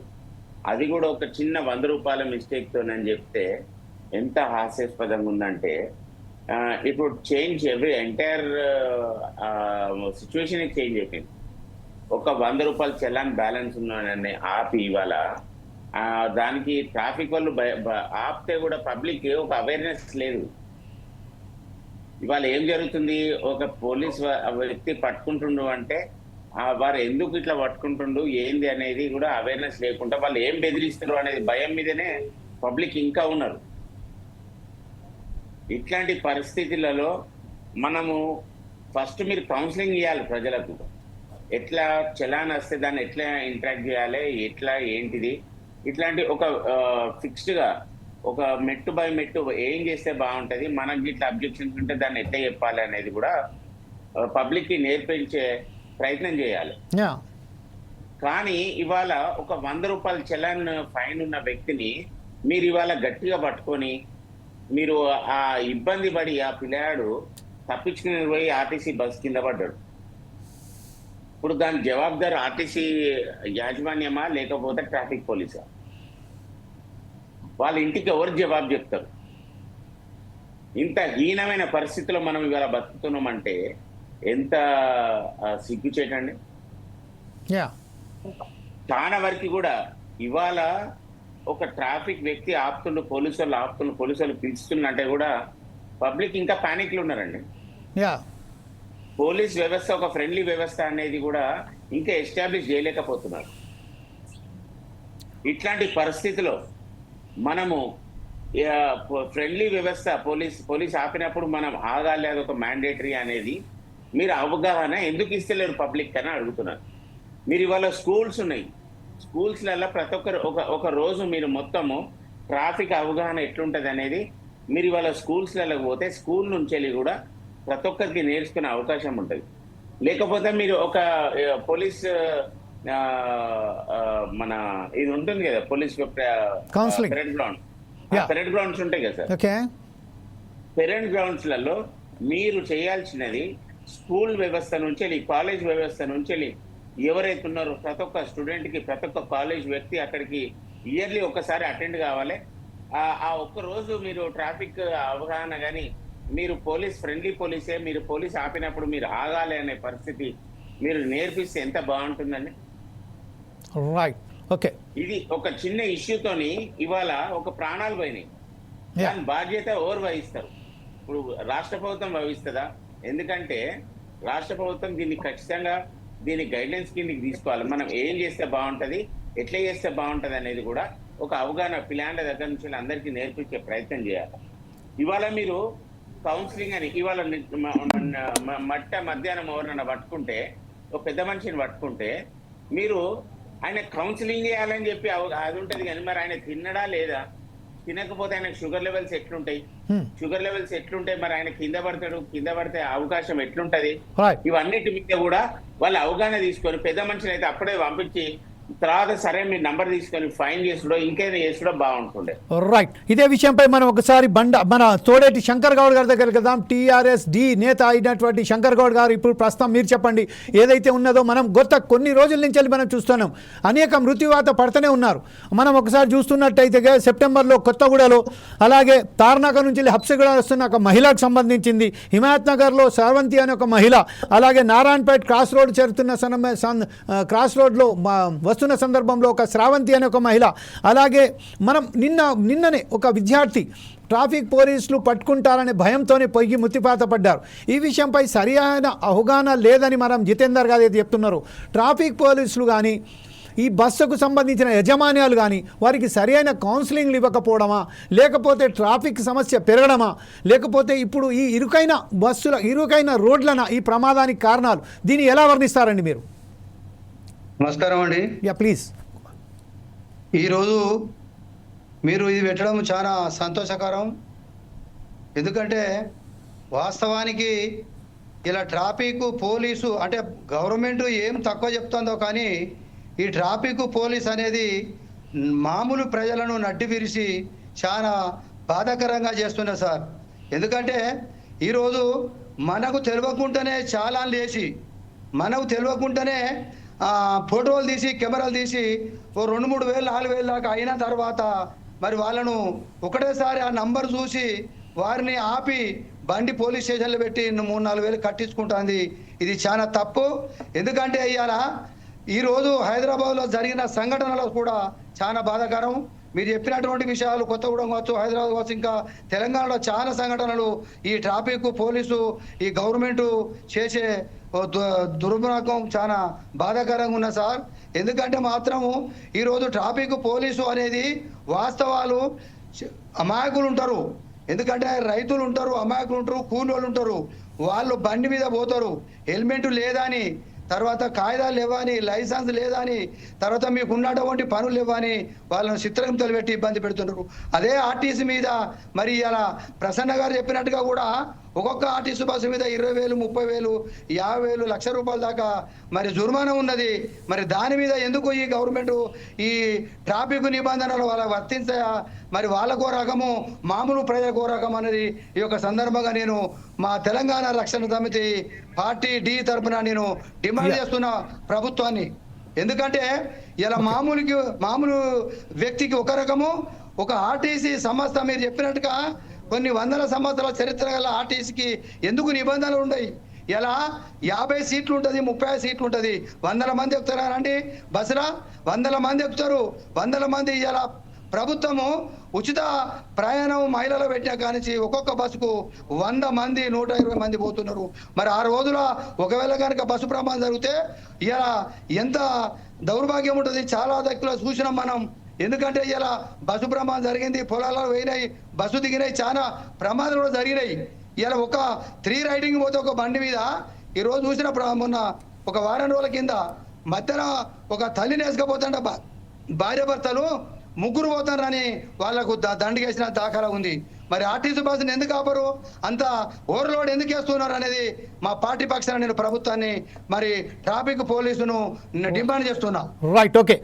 అది కూడా ఒక చిన్న 100 రూపాయల మిస్టేక్తోనని చెప్తే ఎంత హాస్యాస్పదంగా ఉందంటే, ఇప్పుడు చేంజ్ ఎంటైర్ సిచ్యువేషన్ చేంజ్ అయిపోయింది. ఒక 100 రూపాయల చలాన్ బ్యాలెన్స్ ఉన్నాడని ఆపి ఇవాళ దానికి ట్రాఫిక్ వాళ్ళు ఆపితే కూడా పబ్లిక్ ఒక అవేర్నెస్ లేదు. ఇవాళ ఏం జరుగుతుంది, ఒక పోలీస్ వ్యక్తి పట్టుకుంటుండు అంటే వారు ఎందుకు ఇట్లా పట్టుకుంటుండు ఏంది అనేది కూడా అవేర్నెస్ లేకుండా వాళ్ళు ఏం బెదిరిస్తారు అనేది భయం మీదనే పబ్లిక్ ఇంకా ఉన్నారు. ఇట్లాంటి పరిస్థితులలో మనము ఫస్ట్ మీరు కౌన్సిలింగ్ ఇవ్వాలి ప్రజలకు. ఎట్లా చలాన్ వస్తే దాన్ని ఎట్లా ఇంటరాక్ట్ చేయాలి, ఎట్లా ఏంటిది, ఇట్లాంటి ఒక ఫిక్స్డ్గా ఒక మెట్టు బై మెట్టు ఏం చేస్తే బాగుంటుంది, మనకి ఇట్లా అబ్జెక్షన్స్ ఉంటే దాన్ని ఎట్లా చెప్పాలి అనేది కూడా పబ్లిక్కి నేర్పించే ప్రయత్నం చేయాలి. కానీ ఇవాళ ఒక 100 రూపాయల చలాన్ ఫైన్ ఉన్న వ్యక్తిని మీరు ఇవాళ గట్టిగా పట్టుకొని మీరు ఆ ఇబ్బంది పడి ఆ పిల్లాడు తప్పించుకుని పోయి ఆర్టీసీ బస్ కింద పడ్డాడు. ఇప్పుడు దాని జవాబుదారు ఆర్టీసీ యాజమాన్యమా లేకపోతే ట్రాఫిక్ పోలీసా? వాళ్ళ ఇంటికి ఎవరు జవాబు చెప్తారు? ఇంత హీనమైన పరిస్థితిలో మనం ఇవాళ బతుకుతున్నామంటే ఎంత సిగ్గుచేటండి. చాలా వరకు కూడా ఇవాళ ఒక ట్రాఫిక్ వ్యక్తి ఆపుతుండు, పోలీసులు పిలుస్తున్నంటే కూడా పబ్లిక్ ఇంకా పానిక్లు ఉన్నారండి. పోలీస్ వ్యవస్థ ఒక ఫ్రెండ్లీ వ్యవస్థ అనేది కూడా ఇంకా ఎస్టాబ్లిష్ చేయలేకపోతున్నారు. ఇట్లాంటి పరిస్థితిలో మనము ఫ్రెండ్లీ వ్యవస్థ పోలీస్ ఆపినప్పుడు మనం ఆగాలి, అది ఒక మ్యాండేటరీ అనేది మీరు అవగాహన ఎందుకు ఇస్తలేరు పబ్లిక్ అని అడుగుతున్నారు. మీరు ఇవాళ స్కూల్స్ ఉన్నాయి, స్కూల్స్లలో ప్రతి ఒక్కరు ఒక రోజు మీరు మొత్తము ట్రాఫిక్ అవగాహన ఎట్లుంటుంది అనేది మీరు ఇవాళ స్కూల్స్లలో పోతే స్కూల్ నుంచి వెళ్ళి కూడా ప్రతి ఒక్కరికి నేర్చుకునే అవకాశం ఉంటుంది. లేకపోతే మీరు ఒక పోలీస్ మన ఇది ఉంటుంది కదా police parade ground, parade grounds ఉంటాయి కదా సార్, పెరెడ్ గ్రౌండ్స్లలో మీరు చేయాల్సినది స్కూల్ వ్యవస్థ నుంచి వెళ్ళి కాలేజ్ వ్యవస్థ నుంచి వెళ్ళి ఎవరైతే ఉన్నారో ప్రతి ఒక్క స్టూడెంట్కి ప్రతి ఒక్క కాలేజ్ వ్యక్తి అక్కడికి ఇయర్లీ ఒకసారి అటెండ్ కావాలి. ఆ ఒక్క రోజు మీరు ట్రాఫిక్ అవగాహన కానీ మీరు ఫ్రెండ్లీ పోలీసే, మీరు పోలీస్ ఆపినప్పుడు మీరు ఆగాలి అనే పరిస్థితి మీరు నేర్పిస్తే ఎంత బాగుంటుందండి. Right, okay. ఇది ఒక చిన్న ఇష్యూతోని ఇవాళ ఒక ప్రాణాలు పోయినాయి. దాని బాధ్యత ఎవరు వహిస్తారు? ఇప్పుడు రాష్ట్ర ప్రభుత్వం వహిస్తుందా? ఎందుకంటే రాష్ట్ర ప్రభుత్వం దీన్ని ఖచ్చితంగా దీని గైడ్లైన్స్ కిందకి తీసుకోవాలి. మనం ఏం చేస్తే బాగుంటుంది, ఎట్లా చేస్తే బాగుంటుంది అనేది కూడా ఒక అవగాహన పిల్లాండ దగ్గర నుంచి అందరికీ నేర్పించే ప్రయత్నం చేయాలి. ఇవాళ మీరు కౌన్సిలింగ్ అని ఇవాళ మధ్యాహ్నం ఎవరినైనా పట్టుకుంటే, ఒక పెద్ద మనిషిని పట్టుకుంటే మీరు ఆయన కౌన్సిలింగ్ చేయాలని చెప్పి అది ఉంటుంది. కానీ మరి ఆయన తిన్నడా లేదా? తినకపోతే ఆయనకు షుగర్ లెవెల్స్ ఎట్లుంటాయి? మరి ఆయన కింద పడితే అవకాశం ఎట్లుంటది? ఇవన్నిటి మీద కూడా వాళ్ళు అవగాహన తీసుకొని పెద్ద మనిషిని అయితే అప్పుడే పంపించి తర్వాత సరే మీ నంబర్ తీసుకొని ఫైన్ చేసుడో ఇంకేదో చేసుడో బాగుంటుండే. రైట్, ఇదే విషయంపై మనం ఒకసారి మన తోడేటి శంకర్ గౌడ్ గారి దగ్గరికి వెళ్దాం. టీఆర్ఎస్ డి నేత అయినటువంటి శంకర్ గౌడ్ గారు, ఇప్పుడు ప్రస్తుతం మీరు చెప్పండి ఏదైతే ఉన్నదో. మనం కొన్ని రోజుల నుంచి మనం చూస్తున్నాం, అనేక మృత్యువాత పడుతూనే ఉన్నారు. మనం ఒకసారి చూస్తున్నట్టయితే సెప్టెంబర్లో కొత్తగూడలో, అలాగే తార్నాక నుంచి హబ్సిగూడ వస్తున్న ఒక మహిళకు సంబంధించింది, హిమాయత్ నగర్లో శ్రావంతి అనే ఒక మహిళ, అలాగే నారాయణపేట క్రాస్ రోడ్ క్రాస్ రోడ్లో వస్తున్న సందర్భంలో ఒక శ్రావంతి అనే ఒక మహిళ, అలాగే మనం నిన్ననే ఒక విద్యార్థి ట్రాఫిక్ పోలీసులు పట్టుకుంటారనే భయంతోనే పొయ్యి ముత్తిపాత పడ్డారు. ఈ విషయంపై సరైన అవగాహన లేదని మనం జితేందర్ గారు అయితే చెప్తున్నారు. ట్రాఫిక్ పోలీసులు కానీ ఈ బస్సుకు సంబంధించిన యజమాన్యాలు కానీ వారికి సరైన కౌన్సిలింగ్లు ఇవ్వకపోవడమా, లేకపోతే ట్రాఫిక్ సమస్య పెరగడమా, లేకపోతే ఇప్పుడు ఈ ఇరుకైన రోడ్లన ఈ ప్రమాదానికి కారణాలు, దీన్ని ఎలా వర్ణిస్తారండి మీరు? నమస్కారం అండి. ప్లీజ్. ఈరోజు మీరు ఇది పెట్టడం చాలా సంతోషకరం. ఎందుకంటే వాస్తవానికి ఇలా ట్రాఫిక్ పోలీసు అంటే గవర్నమెంట్ ఏం తక్కువ చెప్తుందో కానీ ఈ ట్రాఫిక్ పోలీస్ అనేది మామూలు ప్రజలను నడ్డి విరిసి చాలా బాధాకరంగా చేస్తున్నారు సార్. ఎందుకంటే ఈరోజు మనకు తెలియకుండానే చాలాన్లు వేసి మనకు తెలియకుండానే ఫోటోలు తీసి కెమెరాలు తీసి 2,000-3,000 4,000 దాకా అయిన తర్వాత మరి వాళ్ళను ఒకటేసారి ఆ నంబర్ చూసి వారిని ఆపి బండి పోలీస్ స్టేషన్లో పెట్టి 3-4 వేలు కట్టించుకుంటుంది. ఇది చాలా తప్పు. ఎందుకంటే ఇవాళ ఈరోజు హైదరాబాద్లో జరిగిన సంఘటనలు కూడా చాలా బాధాకరం. మీరు చెప్పినటువంటి విషయాలు కొత్తగూడెం కావచ్చు, హైదరాబాద్ కావచ్చు, ఇంకా తెలంగాణలో చాలా సంఘటనలు ఈ ట్రాఫిక్ పోలీసు ఈ గవర్నమెంట్ చేసే దుర్మార్గం చాలా బాధాకరంగా ఉన్న సార్. ఎందుకంటే మాత్రము ఈరోజు ట్రాఫిక్ పోలీసు అనేది వాస్తవాలు అమాయకులు ఉంటారు. ఎందుకంటే రైతులు ఉంటారు, అమాయకులు ఉంటారు, కూలి వాళ్ళు ఉంటారు. వాళ్ళు బండి మీద పోతారు, హెల్మెట్ లేదా అని, తర్వాత కాయిదాలు లేవని, లైసెన్స్ లేదా అని, తర్వాత మీకు ఉన్నటువంటి పనులు లేవని వాళ్ళని చిత్రహింసలు పెట్టి ఇబ్బంది పెడుతున్నారు. అదే ఆర్టీసీ మీద మరి ఇలా ప్రసన్న గారు చెప్పినట్టుగా కూడా ఒక్కొక్క ఆర్టీసీ బస్సు మీద 20,000, 30,000, 50,000, ₹1,00,000 దాకా మరి జుర్మానా ఉన్నది. మరి దాని మీద ఎందుకు ఈ గవర్నమెంట్ ఈ ట్రాఫిక్ నిబంధనలు వాళ్ళకి వర్తించాయా? మరి వాళ్ళకో రకము, మామూలు ప్రజలకో రకం అనేది ఈ యొక్క సందర్భంగా నేను మా తెలంగాణ రక్షణ సమితి పార్టీ డి తరఫున నేను డిమాండ్ చేస్తున్న ప్రభుత్వాన్ని. ఎందుకంటే ఇలా మామూలు వ్యక్తికి ఒక రకము, ఒక ఆర్టీసీ సంస్థ మీరు చెప్పినట్టుగా కొన్ని వందల సంవత్సరాల చరిత్ర గల ఆర్టీసీకి ఎందుకు నిబంధనలు ఉన్నాయి? ఇలా 50 సీట్లు ఉంటుంది, 30 సీట్లు ఉంటుంది, 100 మంది ఎక్కుతారండి బస్సులా? 100 మంది ఎక్కుతారు, 100 మంది. ఇలా ప్రభుత్వము ఉచిత ప్రయాణం మహిళలు పెట్టిన కానించి ఒక్కొక్క బస్సుకు 100 మంది, 120 మంది పోతున్నారు. మరి ఆ రోజుల ఒకవేళ కనుక బస్సు ప్రమాదం జరిగితే ఇలా ఎంత దౌర్భాగ్యం ఉంటుంది? చాలా దగ్గర చూసినాం మనం. ఎందుకంటే ఇలా బస్సు ప్రమాదం జరిగింది, పొలాల్లో పోయినాయి, బస్సు దిగినాయి, చాలా ప్రమాదాలు కూడా జరిగినాయి. ఇలా ఒక 3 రైడింగ్ పోతే ఒక బండి మీద ఈరోజు చూసిన మొన్న ఒక వారం రోజుల కింద మధ్యన ఒక తల్లిని వేసుకపోతుండ భార్య భర్తలు 3 పోతారని వాళ్లకు దండగేసిన దాఖలా ఉంది. మరి ఆర్టీసీ బస్సుని ఎందుకు ఆపరు? అంత ఓవర్లోడ్ ఎందుకు వేస్తున్నారు అనేది మా పార్టీ పక్షాన నేను ప్రభుత్వాన్ని మరి ట్రాఫిక్ పోలీసును డిమాండ్ చేస్తున్నా. Right, okay.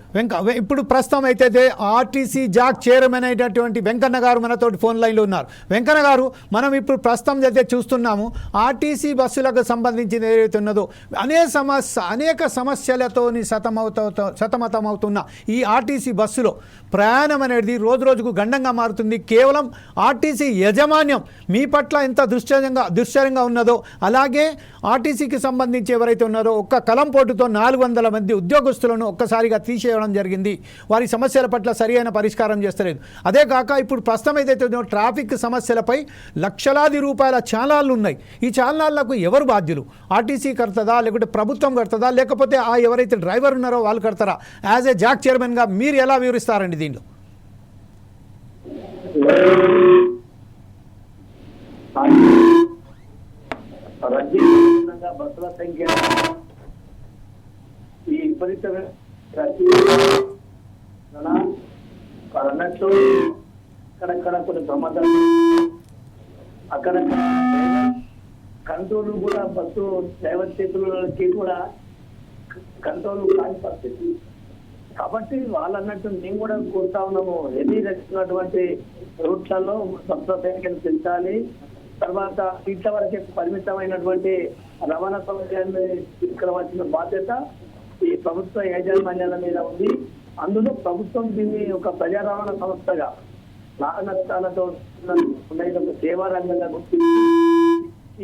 ఇప్పుడు ప్రస్తుతం అయితే ఆర్టీసీ జాక్ చైర్మన్ అయినటువంటి వెంకన్న గారు మనతోటి ఫోన్ లైన్లో ఉన్నారు. వెంకన్న గారు, మనం ఇప్పుడు ప్రస్తుతం అయితే చూస్తున్నాము ఆర్టీసీ బస్సులకు సంబంధించిన ఏదైతే ఉన్నదో అనేక సమస్యలతో సతమతమవుతున్న ఈ ఆర్టీసీ బస్సులో ప్రయాణం అనేది రోజు రోజుకు గండంగా మారుతుంది. కేవలం ఆర్టీసీ యాజమాన్యం మీ పట్ల ఎంత దుశ్చర్యంగా ఉన్నదో, అలాగే ఆర్టీసీకి సంబంధించి ఎవరైతే ఉన్నారో ఒక్క కలంపోటుతో 400 మంది ఉద్యోగస్తులను ఒక్కసారిగా తీసేయడం జరిగింది. వారి సమస్యల పట్ల సరైన పరిష్కారం చేస్తలేదు. అదే కాక ఇప్పుడు ప్రస్తుతం ఏదైతే ట్రాఫిక్ సమస్యలపై లక్షలాది రూపాయల ఛానళ్ళు ఉన్నాయి. ఈ ఛానళ్లకు ఎవరు బాధ్యులు? ఆర్టీసీ కడతదా, లేకుంటే ప్రభుత్వం కడతదా, లేకపోతే ఆ ఎవరైతే డ్రైవర్ ఉన్నారో వాళ్ళు కడతారా? యాజ్ ఏ జాక్ చైర్మన్గా మీరు ఎలా వివరిస్తారండి దీనిలో? బస్సుల సంఖ్య ఈ విపరీతమైన అన్నట్టు అక్కడక్కడ కొన్ని ప్రమాదాలు, అక్కడ కంట్రోల్ కూడా బస్సు డ్రైవర్ చేతులకి కూడా కంట్రోల్ కాని పరిస్థితి. కాబట్టి వాళ్ళు అన్నట్టు మేము కూడా కోరుతా ఉన్నాము, హెవీ రచ్చినటువంటి రూట్లలో బస్సుల సంఖ్యను పెంచాలి. తర్వాత సీట్ల వరకే పరిమితమైనటువంటి రవాణా సౌకర్యాన్ని తీసుకురావాల్సిన బాధ్యత ఈ ప్రభుత్వ యాజమాన్యాల మీద ఉంది. అందులో ప్రభుత్వం దీన్ని ఒక ప్రజా రవాణా సంస్థగా లాభ నష్టాలతో ఒక సేవా రంగంగా గుర్తించి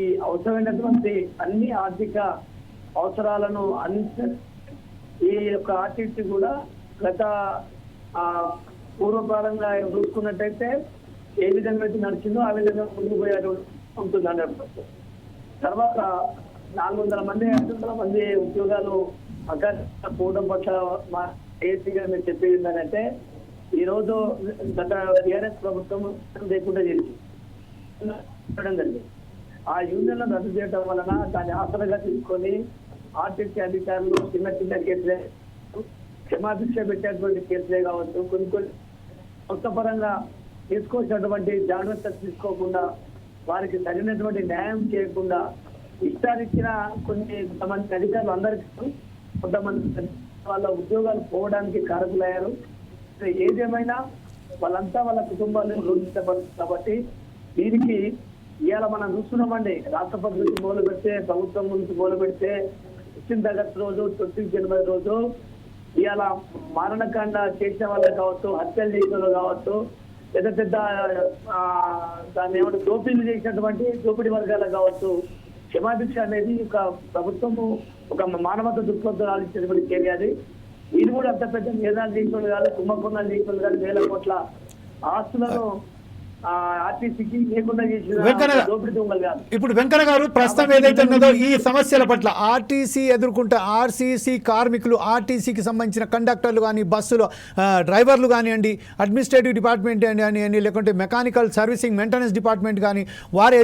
ఈ అవసరమైనటువంటి అన్ని ఆర్థిక అవసరాలను ఈ యొక్క ఆర్టీసీ కూడా గత పూర్వకాలంగా చూసుకున్నట్టయితే ఏ విధంగా అయితే నడిచిందో ఆ విధంగా ముందుకు పోయేటువంటి ఉంటుంది అన్నట్టు. తర్వాత 400 మంది 500 మంది ఉద్యోగాలు అక్కడ పోవడం పట్ల మా ఏసీ గారు మీరు చెప్పేది ఏంటంటే ఈ రోజు గత టీఆర్ఎస్ ప్రభుత్వం లేకుండా జరిగింది. ఆ యూనియన్లను రద్దు చేయడం వలన దాన్ని ఆసరగా తీసుకొని ఆర్టీసీ అధికారులు చిన్న చిన్న కేసులే, క్షమాభిక్ష పెట్టేటువంటి కేసులే కావచ్చు, కొన్ని కొత్తపరంగా తీసుకోవాల్సినటువంటి జాగ్రత్తలు తీసుకోకుండా, వారికి తగినటువంటి న్యాయం చేయకుండా ఇష్టానిచ్చిన కొంతమంది అధికారులు అందరికీ కొంతమంది వాళ్ళ ఉద్యోగాలు పోవడానికి కారకులయ్యారు. ఏదేమైనా వాళ్ళంతా వాళ్ళ కుటుంబాలను రోధించబడుతుంది. కాబట్టి దీనికి ఇవాళ మనం చూస్తున్నామండి, రాష్ట్రపతి నుంచి మొదలు పెడితే, ప్రభుత్వం నుంచి మొదలు పెడితే 16 ఆగస్టు రోజు, 20 జనవరి రోజు ఇవాళ మారణకాండ చేసిన వాళ్ళే కావచ్చు, హత్యలు చేసిన కావచ్చు, పెద్ద పెద్ద దాన్ని ఏమంటే దోపిడీలు చేసినటువంటి దోపిడీ వర్గాలకు కావచ్చు, క్షమాభిక్ష అనేది ఒక ప్రభుత్వము ఒక మానవత దృక్పథం ఆలోచించినటువంటి చర్య అది. ఇది కూడా అంత పెద్ద నిర్ణయాలు తీసుకుని కాదు, కుంభకోణాలు తీసుకుని కానీ 1,000 కోట్ల ఆస్తులను ఆర్టీసీకి లేకుండా వెంకన్న చేసిన దోపిడీ దొంగలు కాదు. ఇప్పుడు వెంకన్న గారు ప్రస్తుతం ఏదైతే ఉన్నదో ఈ సమస్యల పట్ల ఆర్టీసీ ఎదుర్కొంటే ఆర్సీసీ కార్మికులు, ఆర్టీసీకి సంబంధించిన కండక్టర్లు కానీ, బస్సులు డ్రైవర్లు కానివ్వండి, అడ్మినిస్ట్రేటివ్ డిపార్ట్మెంట్ కానివ్వండి, లేకుంటే మెకానికల్ సర్వీసింగ్ మెయింటెనెన్స్ డిపార్ట్మెంట్ కానీ, వారు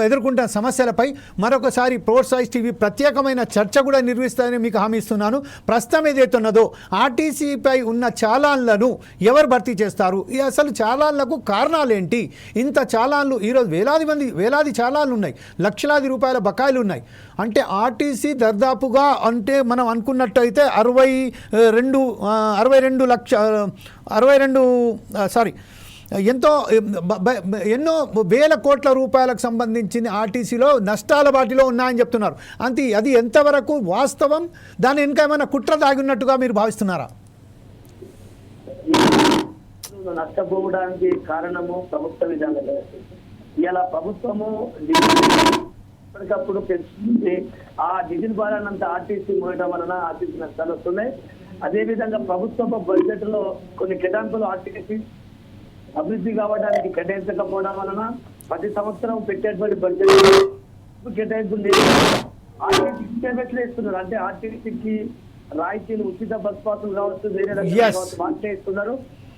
ఎదుర్కొంటున్న సమస్యలపై మరొకసారి ప్రోత్సహిస్ టీవీ ప్రత్యేకమైన చర్చ కూడా నిర్వహిస్తారని మీకు హామీ ఇస్తున్నాను. ప్రస్తుతం ఏదైతే ఉన్నదో ఆర్టీసీపై ఉన్న చాలాన్లను ఎవరు భర్తీ చేస్తారు, అసలు చాలాన్లకు కారణాలు ఏంటి, ఇంత చాలాన్లు ఈరోజు వేలాది చాలాన్లు ఉన్నాయి, లక్షలాది రూపాయల బకాయిలు ఉన్నాయి. అంటే ఆర్టీసీ దాదాపుగా అంటే మనం అనుకున్నట్టయితే 62 ఎన్నో వేల కోట్ల రూపాయలకు సంబంధించిన ఆర్టీసీలో నష్టాల బాటిలో ఉన్నాయని చెప్తున్నారు. అది ఎంతవరకు వాస్తవం, దాని ఇంకా ఏమైనా కుట్ర దాగి ఉన్నట్టుగా మీరు భావిస్తున్నారా? నష్టపోవడానికి కారణము ప్రభుత్వ విధానం. ఇలా ప్రభుత్వము ఎప్పటికప్పుడు పెంచుతుంది. ఆ డీజిల్ భారాన్నంతా ఆర్టీసీ మోయడం వలన ఆర్టీసీ నష్టాలు వస్తున్నాయి. అదేవిధంగా ప్రభుత్వ బడ్జెట్ లో కొన్ని కేటాయింపులు ఆర్టీసీ అభివృద్ధి కావడానికి కేటాయించకపోవడం వలన ప్రతి సంవత్సరం పెట్టేటువంటి బడ్జెట్ కేటాయింపులు లేదు. ఆర్టీసీ ఇస్తున్నారు. అంటే ఆర్టీసీకి రాయితీలు, ఉచిత బస్ పాసులు కావచ్చు, వేరే రకాలు కావచ్చు, మార్చే ఇస్తున్నారు.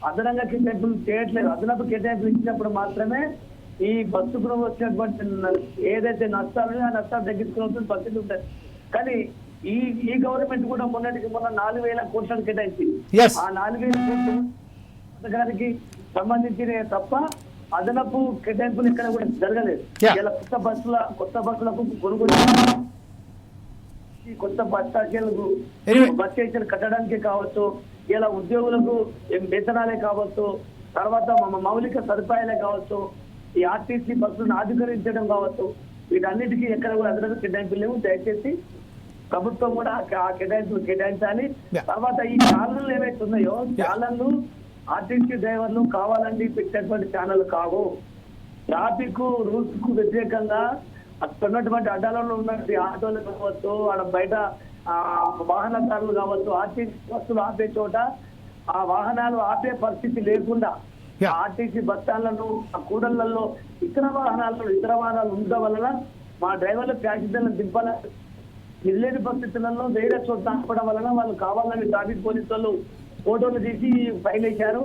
అదనంగా కేటాయింపులు చేయట్లేదు. అదనపు కేటాయింపులు ఇచ్చినప్పుడు మాత్రమే ఈ బస్సుకు వచ్చినటువంటి ఏదైతే నష్టాలు ఆ నష్టాలు తగ్గించుకోవాల్సిన పరిస్థితి ఉంటుంది. కానీ ఈ గవర్నమెంట్ కూడా మొన్న 4,000 కోట్లను కేటాయించింది. ఆ 4,000 కోట్లు పథకానికి సంబంధించిన తప్ప అదనపు కేటాయింపులు ఇక్కడ కూడా జరగలేదు. ఇలా కొత్త బస్సులకు కొనుగోలు, కొత్త బస్ స్టాండ్లకు బస్ స్టేషన్ కట్టడానికి కావచ్చు, ఇలా ఉద్యోగులకు వేతనాలే కావచ్చు, తర్వాత మౌలిక సదుపాయాలే కావచ్చు, ఈ ఆర్టీసీ బస్సులను ఆధుకరించడం కావచ్చు, వీటన్నిటికీ ఎక్కడ కూడా అదనపు కేటాయింపులు లేవు. దయచేసి ప్రభుత్వం కూడా ఆ కేటాయింపులు కేటాయించాలి. తర్వాత ఈ ఛానళ్ళు ఏవైతే ఉన్నాయో ఛానళ్ళు ఆర్టీసీ డ్రైవర్లు కావాలని పెట్టినటువంటి ఛానల్ కావు. ట్రాఫిక్ రూల్స్ కు వ్యతిరేకంగా అక్కడ ఉన్నటువంటి అడ్డాలలో ఉన్నటువంటి ఆటోలు కావచ్చు, ఆడ బయట వాహనదారులు కావచ్చు, ఆర్టీసీ బస్సులు ఆపే చోట ఆ వాహనాలు ఆపే పరిస్థితి లేకుండా ఆర్టీసీ బస్ స్టాండ్లను, ఆ కూడళ్లలో ఇతర వాహనాలు ఉండడం వలన మా డ్రైవర్లు ప్యాసింజర్లను దింపలేని పరిస్థితులలో వేరే చోట ఆపడం వలన వాళ్ళు కావాలని ట్రాఫిక్ పోలీసు వాళ్ళు ఫోటోలు తీసి ఫైల్ వేశారు.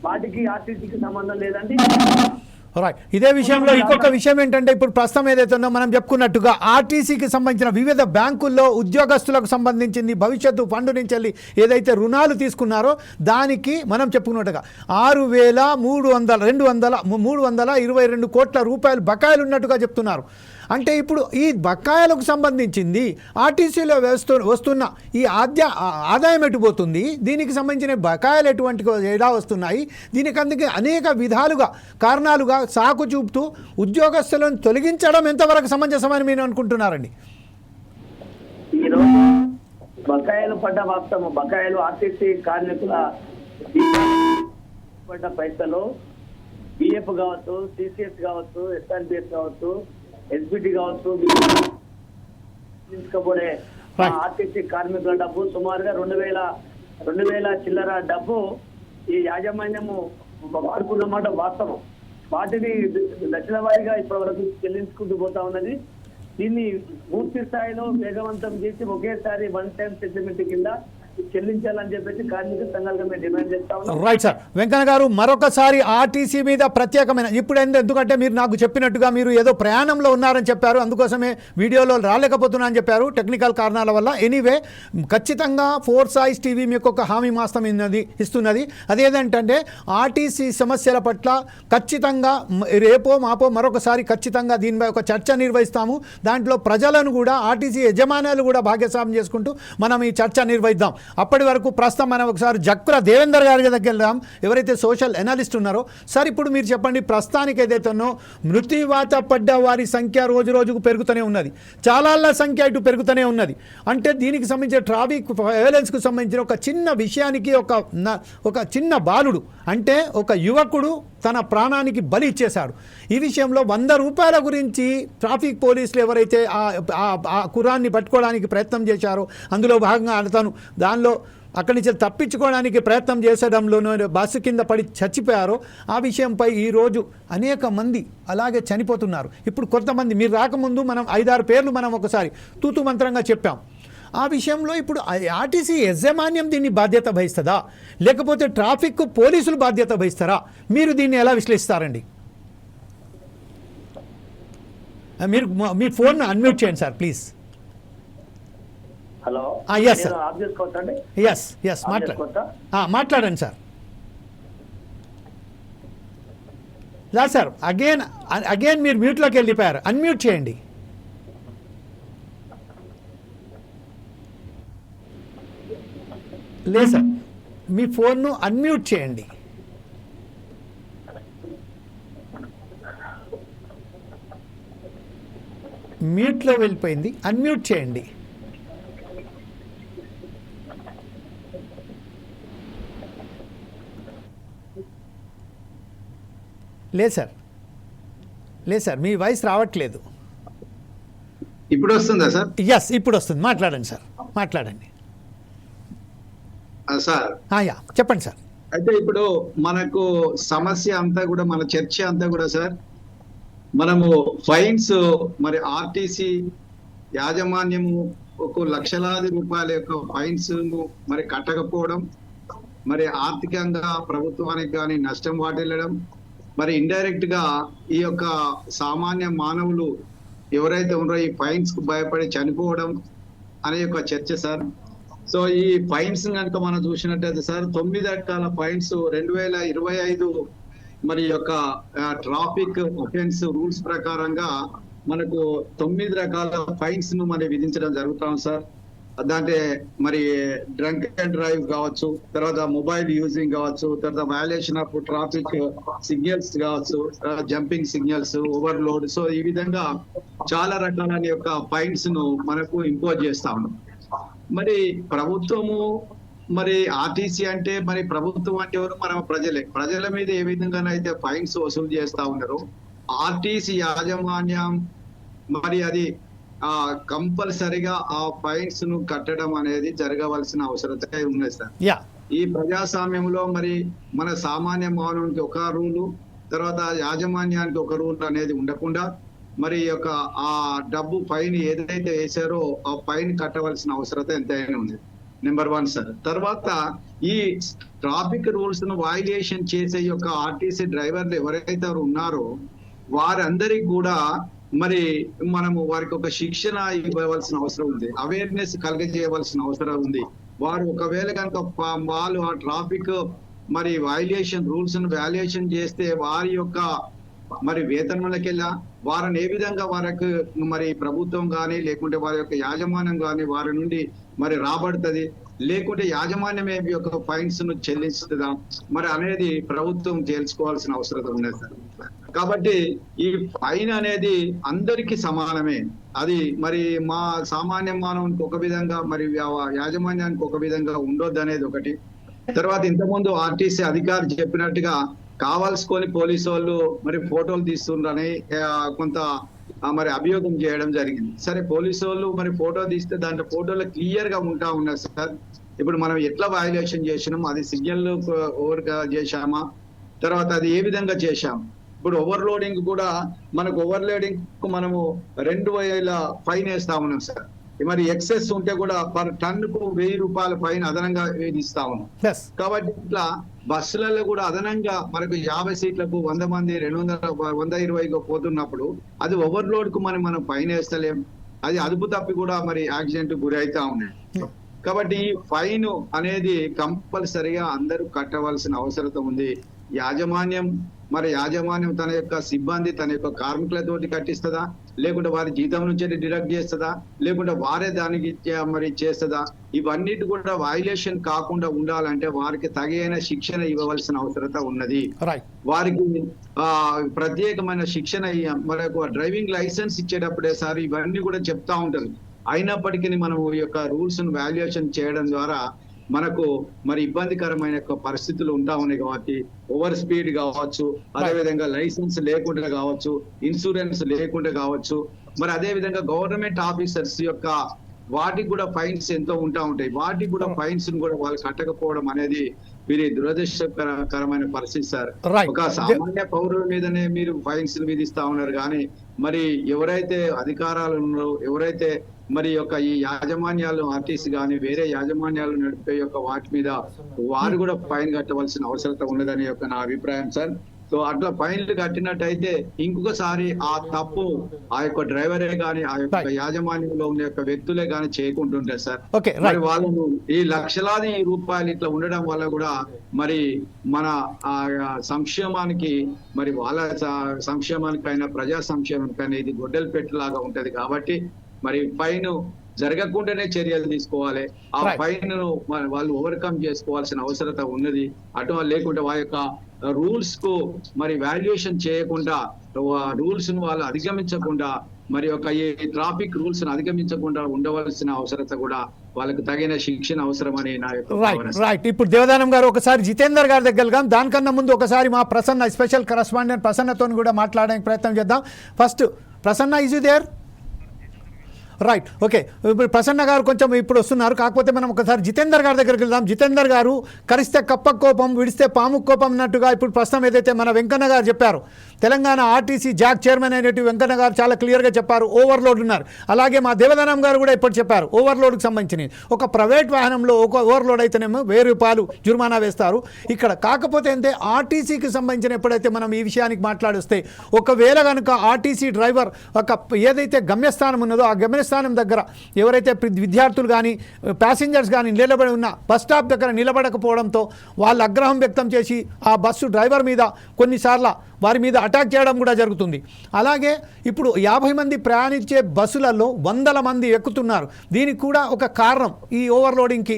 వాటికి ఆర్టీసీకి సంబంధం లేదండి. రైట్. ఇదే విషయంలో ఇంకొక విషయం ఏంటంటే ఇప్పుడు ప్రస్తుతం ఏదైతే ఉందో మనం చెప్పుకున్నట్టుగా ఆర్టీసీకి సంబంధించిన వివిధ బ్యాంకుల్లో ఉద్యోగస్తులకు సంబంధించింది భవిష్యత్తు ఫండ్ నుంచి వెళ్ళి ఏదైతే రుణాలు తీసుకున్నారో దానికి మనం చెప్పుకున్నట్టుగా 6,322 కోట్ల రూపాయలు బకాయిలు ఉన్నట్టుగా చెప్తున్నారు. అంటే ఇప్పుడు ఈ బకాయిలకు సంబంధించింది ఆర్టీసీలో వస్తున్న ఈ ఆదాయం ఎటుపోతుంది, దీనికి సంబంధించిన బకాయిలు ఎటువంటి ఎలా వస్తున్నాయి, దీనికి అందుకే అనేక విధాలుగా కారణాలుగా సాకు చూపుతూ ఉద్యోగస్తులను తొలగించడం ఎంతవరకు సమంజసమని మీరు అనుకుంటున్నారండి? ఈరోజు బకాయిలు పడ్డ వాస్తవం, బకాయిలు ఆర్టీసీ కార్మికుల పడ్డ పైసలు బిఎఫ్ కావచ్చు, సిసిఎస్ కావచ్చు, ఎస్ఆర్బిఎస్ కావచ్చు, ఎస్బిటి కావచ్చు, తీసుకోబోయే ఆర్టీసీ కార్మికుల డబ్బు సుమారుగా 2,000 చిల్లర డబ్బు ఈ యాజమాన్యము వాడుకున్నమాట వాస్తవం. వాటిని దశల వారీగా ఇప్పటి వరకు చెల్లించుకుంటూ పోతా ఉన్నది. దీన్ని పూర్తి స్థాయిలో వేగవంతం చేసి ఒకేసారి వన్ టైం సెటిల్మెంట్ కింద చెల్లించాలని చెప్పేసి కార్మిక సంఘాలుగా మేము డిమాండ్ చేస్తా ఉన్నాం. Right sir. వెంకన్న గారు మరొకసారి ఆర్టీసీ మీద ప్రత్యేకమైన ఇప్పుడు ఎందుకంటే మీరు నాకు చెప్పినట్టుగా మీరు ఏదో ప్రయాణంలో ఉన్నారని చెప్పారు, అందుకోసమే వీడియోలో రాలేకపోతున్నా అని చెప్పారు టెక్నికల్ కారణాల వల్ల. ఎనీవే ఖచ్చితంగా ఫోర్సైజ్ టీవీ మీకు ఒక హామీ మాస్తం ఇస్తున్నది. అదేంటంటే ఆర్టీసీ సమస్యల పట్ల ఖచ్చితంగా రేపో మాపో మరొకసారి ఖచ్చితంగా దీనిపై ఒక చర్చ నిర్వహిస్తాము. దాంట్లో ప్రజలను కూడా ఆర్టీసీ యజమానులు కూడా భాగస్వామ్యం చేసుకుంటూ మనం ఈ చర్చ నిర్వహిద్దాం. అప్పటి వరకు ప్రస్తుతం మనం ఒకసారి జక్కుల దేవేందర్ గారి దగ్గరికి వెళ్దాం, ఎవరైతే సోషల్ ఎనాలిస్ట్ ఉన్నారో. సార్ ఇప్పుడు మీరు చెప్పండి, ప్రస్తుతానికి ఏదైతేనో మృత్యువాత పడ్డ వారి సంఖ్య రోజు రోజుకు పెరుగుతూనే ఉన్నది, చాలాళ్ళ సంఖ్య ఇటు పెరుగుతూనే ఉన్నది. అంటే దీనికి సంబంధించిన ట్రాఫిక్ వైలెన్స్కు సంబంధించిన ఒక చిన్న విషయానికి ఒక చిన్న బాలుడు అంటే ఒక యువకుడు తన ప్రాణానికి బలి ఇచ్చేశాడు. ఈ విషయంలో 100 రూపాయల గురించి ట్రాఫిక్ పోలీసులు ఎవరైతే ఆ కుర్రాన్ని పట్టుకోవడానికి ప్రయత్నం చేశారో అందులో భాగంగా అతను దానిలో అక్కడి నుంచి తప్పించుకోవడానికి ప్రయత్నం చేసడంలోనూ బస్సు కింద పడి చచ్చిపోయారో ఆ విషయంపై ఈరోజు అనేక మంది అలాగే చనిపోతున్నారు. ఇప్పుడు కొంతమంది మీరు రాకముందు మనం 5-6 పేర్లు మనం ఒకసారి తూతు మంత్రంగా చెప్పాం. ఆ విషయంలో ఇప్పుడు ఆర్టీసీ యాజమాన్యం దీన్ని బాధ్యత వహిస్తుందా, లేకపోతే ట్రాఫిక్ పోలీసులు బాధ్యత వహిస్తారా? మీరు దీన్ని ఎలా విశ్లేషిస్తారండి? మీరు మీ ఫోన్ అన్మ్యూట్ చేయండి sir please. Hello, yes, sir. Of చేసుకోవచ్చండి? ఎస్ మాట్లాడండి సార్. సార్ అగైన్ మీరు మ్యూట్లోకి వెళ్ళిపోయారు. అన్మ్యూట్ చేయండి. లేదు సార్, మీ ఫోన్ను అన్మ్యూట్ చేయండి. మ్యూట్లో వెళ్ళిపోయింది, అన్మ్యూట్ చేయండి. లేదు సార్ మీ వాయిస్ రావట్లేదు. ఇప్పుడు వస్తుందా సార్? ఎస్ ఇప్పుడు వస్తుంది. మాట్లాడండి సార్, మాట్లాడండి. సార్ చెప్పండి సార్. అయితే ఇప్పుడు మనకు సమస్య అంతా కూడా, మన చర్చ అంతా కూడా సార్, మనము ఫైన్స్ మరి ఆర్టీసీ యాజమాన్యము ఒక లక్షలాది రూపాయల యొక్క ఫైన్స్ మరి కట్టకపోవడం, మరి ఆర్థికంగా ప్రభుత్వానికి కానీ నష్టం వాటిల్లడం, మరి ఇండైరెక్ట్ గా ఈ యొక్క సామాన్య మానవులు ఎవరైతే ఉన్నారో ఈ ఫైన్స్ కు భయపడి చనిపోవడం అనే యొక్క చర్చ సార్. సో ఈ ఫైన్స్ కనుక మనం చూసినట్టయితే సార్ 9 రకాల ఫైన్స్ 2025 మరి యొక్క ట్రాఫిక్ అఫెన్స్ రూల్స్ ప్రకారంగా మనకు 9 రకాల ఫైన్స్ ను మరి విధించడం జరుగుతాం సార్. దాంట్లో మరి డ్రంక్ అండ్ డ్రైవ్ కావచ్చు, తర్వాత మొబైల్ యూజింగ్ కావచ్చు, తర్వాత వయలేషన్ ఆఫ్ ట్రాఫిక్ సిగ్నల్స్ కావచ్చు, జంపింగ్ సిగ్నల్స్, ఓవర్లోడ్. సో ఈ విధంగా చాలా రకాల యొక్క ఫైన్స్ ను మనకు ఇంపోజ్ చేస్తా ఉన్నాం. మరి ప్రభుత్వము మరి ఆర్టీసీ అంటే మరి ప్రభుత్వం అంటే ఎవరు? మన ప్రజల మీద ఏ విధంగానైతే ఫైన్స్ వసూలు చేస్తా ఉన్నారు, ఆర్టీసీ యాజమాన్యం మరి అది కంపల్సరిగా ఆ ఫైన్స్ ను కట్టడం అనేది జరగవలసిన అవసరత ఉన్నది సార్. ఈ ప్రజాస్వామ్యంలో మరి మన సామాన్య మానవునికి ఒక రూలు, తర్వాత యాజమాన్యానికి ఒక రూల్ అనేది ఉండకుండా మరి యొక్క ఆ డబ్బు ఫైన్ ఏదైతే వేశారో ఆ ఫైన్ కట్టవలసిన అవసరత ఎంతైనా ఉంది. Number 1 sir. తర్వాత ఈ ట్రాఫిక్ రూల్స్ ను వయలేషన్ చేసే యొక్క ఆర్టీసీ డ్రైవర్లు ఎవరైతే ఉన్నారో వారందరికీ కూడా మరి మనము వారికి ఒక శిక్షణ ఇవ్వవలసిన అవసరం ఉంది, అవేర్నెస్ కలిగజేయవలసిన అవసరం ఉంది. వారు ఒకవేళ కనుక వాళ్ళు ఆ ట్రాఫిక్ మరి వయలేషన్ రూల్స్ ను వయలేషన్ చేస్తే వారి యొక్క మరి వేతనంలోకెళ్ళా వారిని ఏ విధంగా వారికి మరి ప్రభుత్వం కానీ లేకుంటే వారి యొక్క యాజమాన్యం కానీ వారి నుండి మరి రాబడుతుంది, లేకుంటే యాజమాన్యమే యొక్క ఫైన్స్ ను చెల్లిస్తుందా మరి అనేది ప్రభుత్వం తెలుసుకోవాల్సిన అవసరం ఉన్నది సార్. కాబట్టి ఈ ఫైన్ అనేది అందరికీ సమానమే. అది మరి మా సామాన్య మానవునికి ఒక విధంగా మరి యాజమాన్యానికి ఒక విధంగా ఉండొద్దు అనేది ఒకటి. తర్వాత ఇంతకుముందు ఆర్టీసీ అధికారి చెప్పినట్టుగా కావాల్సుకొని పోలీసు వాళ్ళు మరి ఫోటోలు తీస్తుండ్రని కొంత మరి అభియోగం చేయడం జరిగింది. సరే, పోలీసు వాళ్ళు మరి ఫోటో తీస్తే దాంట్లో ఫోటోలో క్లియర్ గా ఉంటా ఉన్నారు సార్. ఇప్పుడు మనం ఎట్లా వయలేషన్ చేసినాం, అది సిగ్నల్ ఓవర్ చేశామా, తర్వాత అది ఏ విధంగా చేశాం. ఇప్పుడు ఓవర్లోడింగ్ కూడా మనకు ఓవర్లోడింగ్ కు మనము 2000 ఫైన్ వేస్తా ఉన్నాం సార్. మరి ఎక్సెస్ ఉంటే కూడా పర్ టన్ కు 1000 రూపాయల ఫైన్ అదనంగా విధిస్తా ఉన్నాం. కాబట్టి ఇట్లా బస్సులలో కూడా అదనంగా మనకు 50 సీట్లకు 100 మంది 120 పోతున్నప్పుడు అది ఓవర్లోడ్ కు మనం ఫైన్ వేస్తలేం. అది అదుపు తప్పి కూడా మరి యాక్సిడెంట్ గురి అవుతా ఉన్నాయి. కాబట్టి ఈ ఫైన్ అనేది కంపల్సరిగా అందరూ కట్టవలసిన అవసరం ఉంది. యాజమాన్యం తన యొక్క సిబ్బంది తన యొక్క కార్మికులతోటి కట్టిస్తుందా, లేకుంటే వారి జీతం నుంచి డిడక్ట్ చేస్తుందా, లేకుంటే వారే దానికి మరి చేస్తుందా? ఇవన్నిటి కూడా వయలేషన్ కాకుండా ఉండాలంటే వారికి తగిన శిక్షణ ఇవ్వవలసిన అవసరం ఉన్నది. వారికి ప్రత్యేకమైన శిక్షణ మరి డ్రైవింగ్ లైసెన్స్ ఇచ్చేటప్పుడే సార్ ఇవన్నీ కూడా చెప్తా ఉంటారు. అయినప్పటికీ మనం ఈ యొక్క రూల్స్ ను వాల్యుయేషన్ చేయడం ద్వారా మనకు మరి ఇబ్బందికరమైన పరిస్థితులు ఉంటా ఉన్నాయి. కాబట్టి ఓవర్ స్పీడ్ కావచ్చు, అదేవిధంగా లైసెన్స్ లేకుండా కావచ్చు, ఇన్సూరెన్స్ లేకుండా కావచ్చు, మరి అదే విధంగా గవర్నమెంట్ ఆఫీసర్స్ యొక్క వాటికి కూడా ఫైన్స్ ఎంతో ఉంటాయి. వాటికి కూడా ఫైన్స్ కూడా వాళ్ళు కట్టకపోవడం అనేది వీరి దురదృష్టకరమైన పరిస్థితి సార్. Right. ఒక సామాన్య పౌరుల మీదనే మీరు ఫైన్స్ విధిస్తా ఉన్నారు, కానీ మరి ఎవరైతే అధికారాలు ఉన్నారో, ఎవరైతే మరి యొక్క ఈ యాజమాన్యాలు ఆర్టీసీ కానీ వేరే యాజమాన్యాలు నడిపే యొక్క వాటి మీద వారు కూడా ఫైన్ కట్టవలసిన అవసరం ఉన్నదని యొక్క నా అభిప్రాయం సార్. సో అట్లా ఫైన్లు కట్టినట్టయితే ఇంకొకసారి ఆ తప్పు ఆ యొక్క డ్రైవరే కానీ ఆ యొక్క యాజమాన్యంలో ఉన్న యొక్క వ్యక్తులే కానీ చేయకుంటుంటారు సార్. మరి వాళ్ళను ఈ లక్షలాది రూపాయలు ఇట్లా ఉండడం వల్ల కూడా మరి మన సంక్షేమానికి, మరి వాళ్ళ సంక్షేమానికైనా ప్రజా సంక్షేమానికైనా ఇది గొడ్డలి పెట్టలాగా ఉంటది. కాబట్టి మరి ఫైన్ జరగకుండానే చర్యలు తీసుకోవాలి. ఆ ఫైన్ ను వాళ్ళు ఓవర్కమ్ చేసుకోవాల్సిన అవసరత ఉన్నది. అటు లేకుంటే వాళ్ళ యొక్క రూల్స్ కు మరి వాల్యుయేషన్ చేయకుండా, రూల్స్ ను వాళ్ళు అధిగమించకుండా, మరి యొక్క ఈ ట్రాఫిక్ రూల్స్ ను అధిగమించకుండా ఉండవలసిన అవసరత కూడా వాళ్ళకు తగిన శిక్షణ అవసరమని నా యొక్క రైట్. ఇప్పుడు దేవదానం గారు ఒకసారి జితేందర్ గారి దగ్గర దానికన్నా ముందు ఒకసారి మా ప్రసన్న స్పెషల్ కరెస్పాండెంట్ ప్రసన్నతో కూడా మాట్లాడడానికి ప్రయత్నం చేద్దాం. First Prasanna, is you there? Right, okay. ఇప్పుడు ప్రసన్న గారు కొంచెం ఇప్పుడు వస్తున్నారు, కాకపోతే మనం ఒకసారి జితేందర్ గారి దగ్గరికి వెళ్దాం. జితేందర్ గారు కరిస్తే కప్ప కోపం, విడిస్తే పాము కోపం అన్నట్టుగా ఇప్పుడు ప్రస్తుతం ఏదైతే మన వెంకన్న గారు చెప్పారు, తెలంగాణ ఆర్టీసీ జాక్ చైర్మన్ అయినట్టు వెంకన్న గారు చాలా క్లియర్గా చెప్పారు, ఓవర్లోడ్ ఉన్నారు. అలాగే మా దేవదానం గారు కూడా ఇప్పుడు చెప్పారు ఓవర్లోడ్కి సంబంధించి. ఒక ప్రైవేట్ వాహనంలో ఒక ఓవర్లోడ్ అయితేనేమో 1000 రూపాయలు జుర్మానా వేస్తారు ఇక్కడ. కాకపోతే అంటే ఆర్టీసీకి సంబంధించిన ఎప్పుడైతే మనం ఈ విషయానికి మాట్లాడిస్తే, ఒకవేళ కనుక ఆర్టీసీ డ్రైవర్ ఒక ఏదైతే గమ్యస్థానం ఉన్నదో ఆ గమ్యస్థానం దగ్గర ఎవరైతే విద్యార్థులు కానీ ప్యాసింజర్స్ కానీ నిలబడి ఉన్న బస్ స్టాప్ దగ్గర నిలబడకపోవడంతో వాళ్ళు ఆగ్రహం వ్యక్తం చేసి ఆ బస్సు డ్రైవర్ మీద కొన్నిసార్లు వారి మీద అటాక్ చేయడం కూడా జరుగుతుంది. అలాగే ఇప్పుడు 50 మంది ప్రయాణించే బస్సులలో 100 మంది ఎక్కుతున్నారు. దీనికి కూడా ఒక కారణం ఈ ఓవర్లోడింగ్కి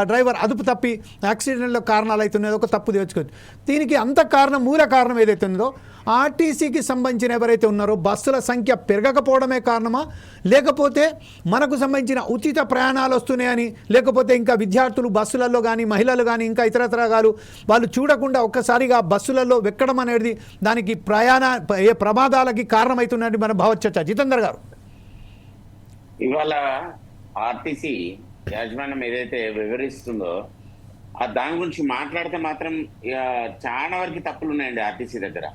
డ్రైవర్ అదుపు తప్పి యాక్సిడెంట్లో కారణాలు అవుతున్నాయో ఒక తప్పు తెచ్చుకోవచ్చు. దీనికి అంత కారణం, మూల కారణం ఏదైతే ఉందో ఆర్టీసీకి సంబంధించిన ఎవరైతే ఉన్నారో బస్సుల సంఖ్య పెరగకపోవడమే కారణమా, లేకపోతే మనకు సంబంధించిన ఉచిత ప్రయాణాలు వస్తున్నాయని, లేకపోతే ఇంకా విద్యార్థులు బస్సులలో కానీ మహిళలు కానీ ఇంకా ఇతరతరగాలు వాళ్ళు చూడకుండా ఒక్కసారిగా బస్సులలో ఎక్కడం అనేది దానికి ప్రమాదాలకి కారణమవుతున్నట్టు మనం భావొచ్చా జితేందర్ గారు? ఇవాళ ఆర్టీసీ యాజమాన్యం ఏదైతే వివరిస్తుందో దాని గురించి మాట్లాడితే మాత్రం చాలా వరకు తప్పులు ఉన్నాయండి ఆర్టీసీ దగ్గర.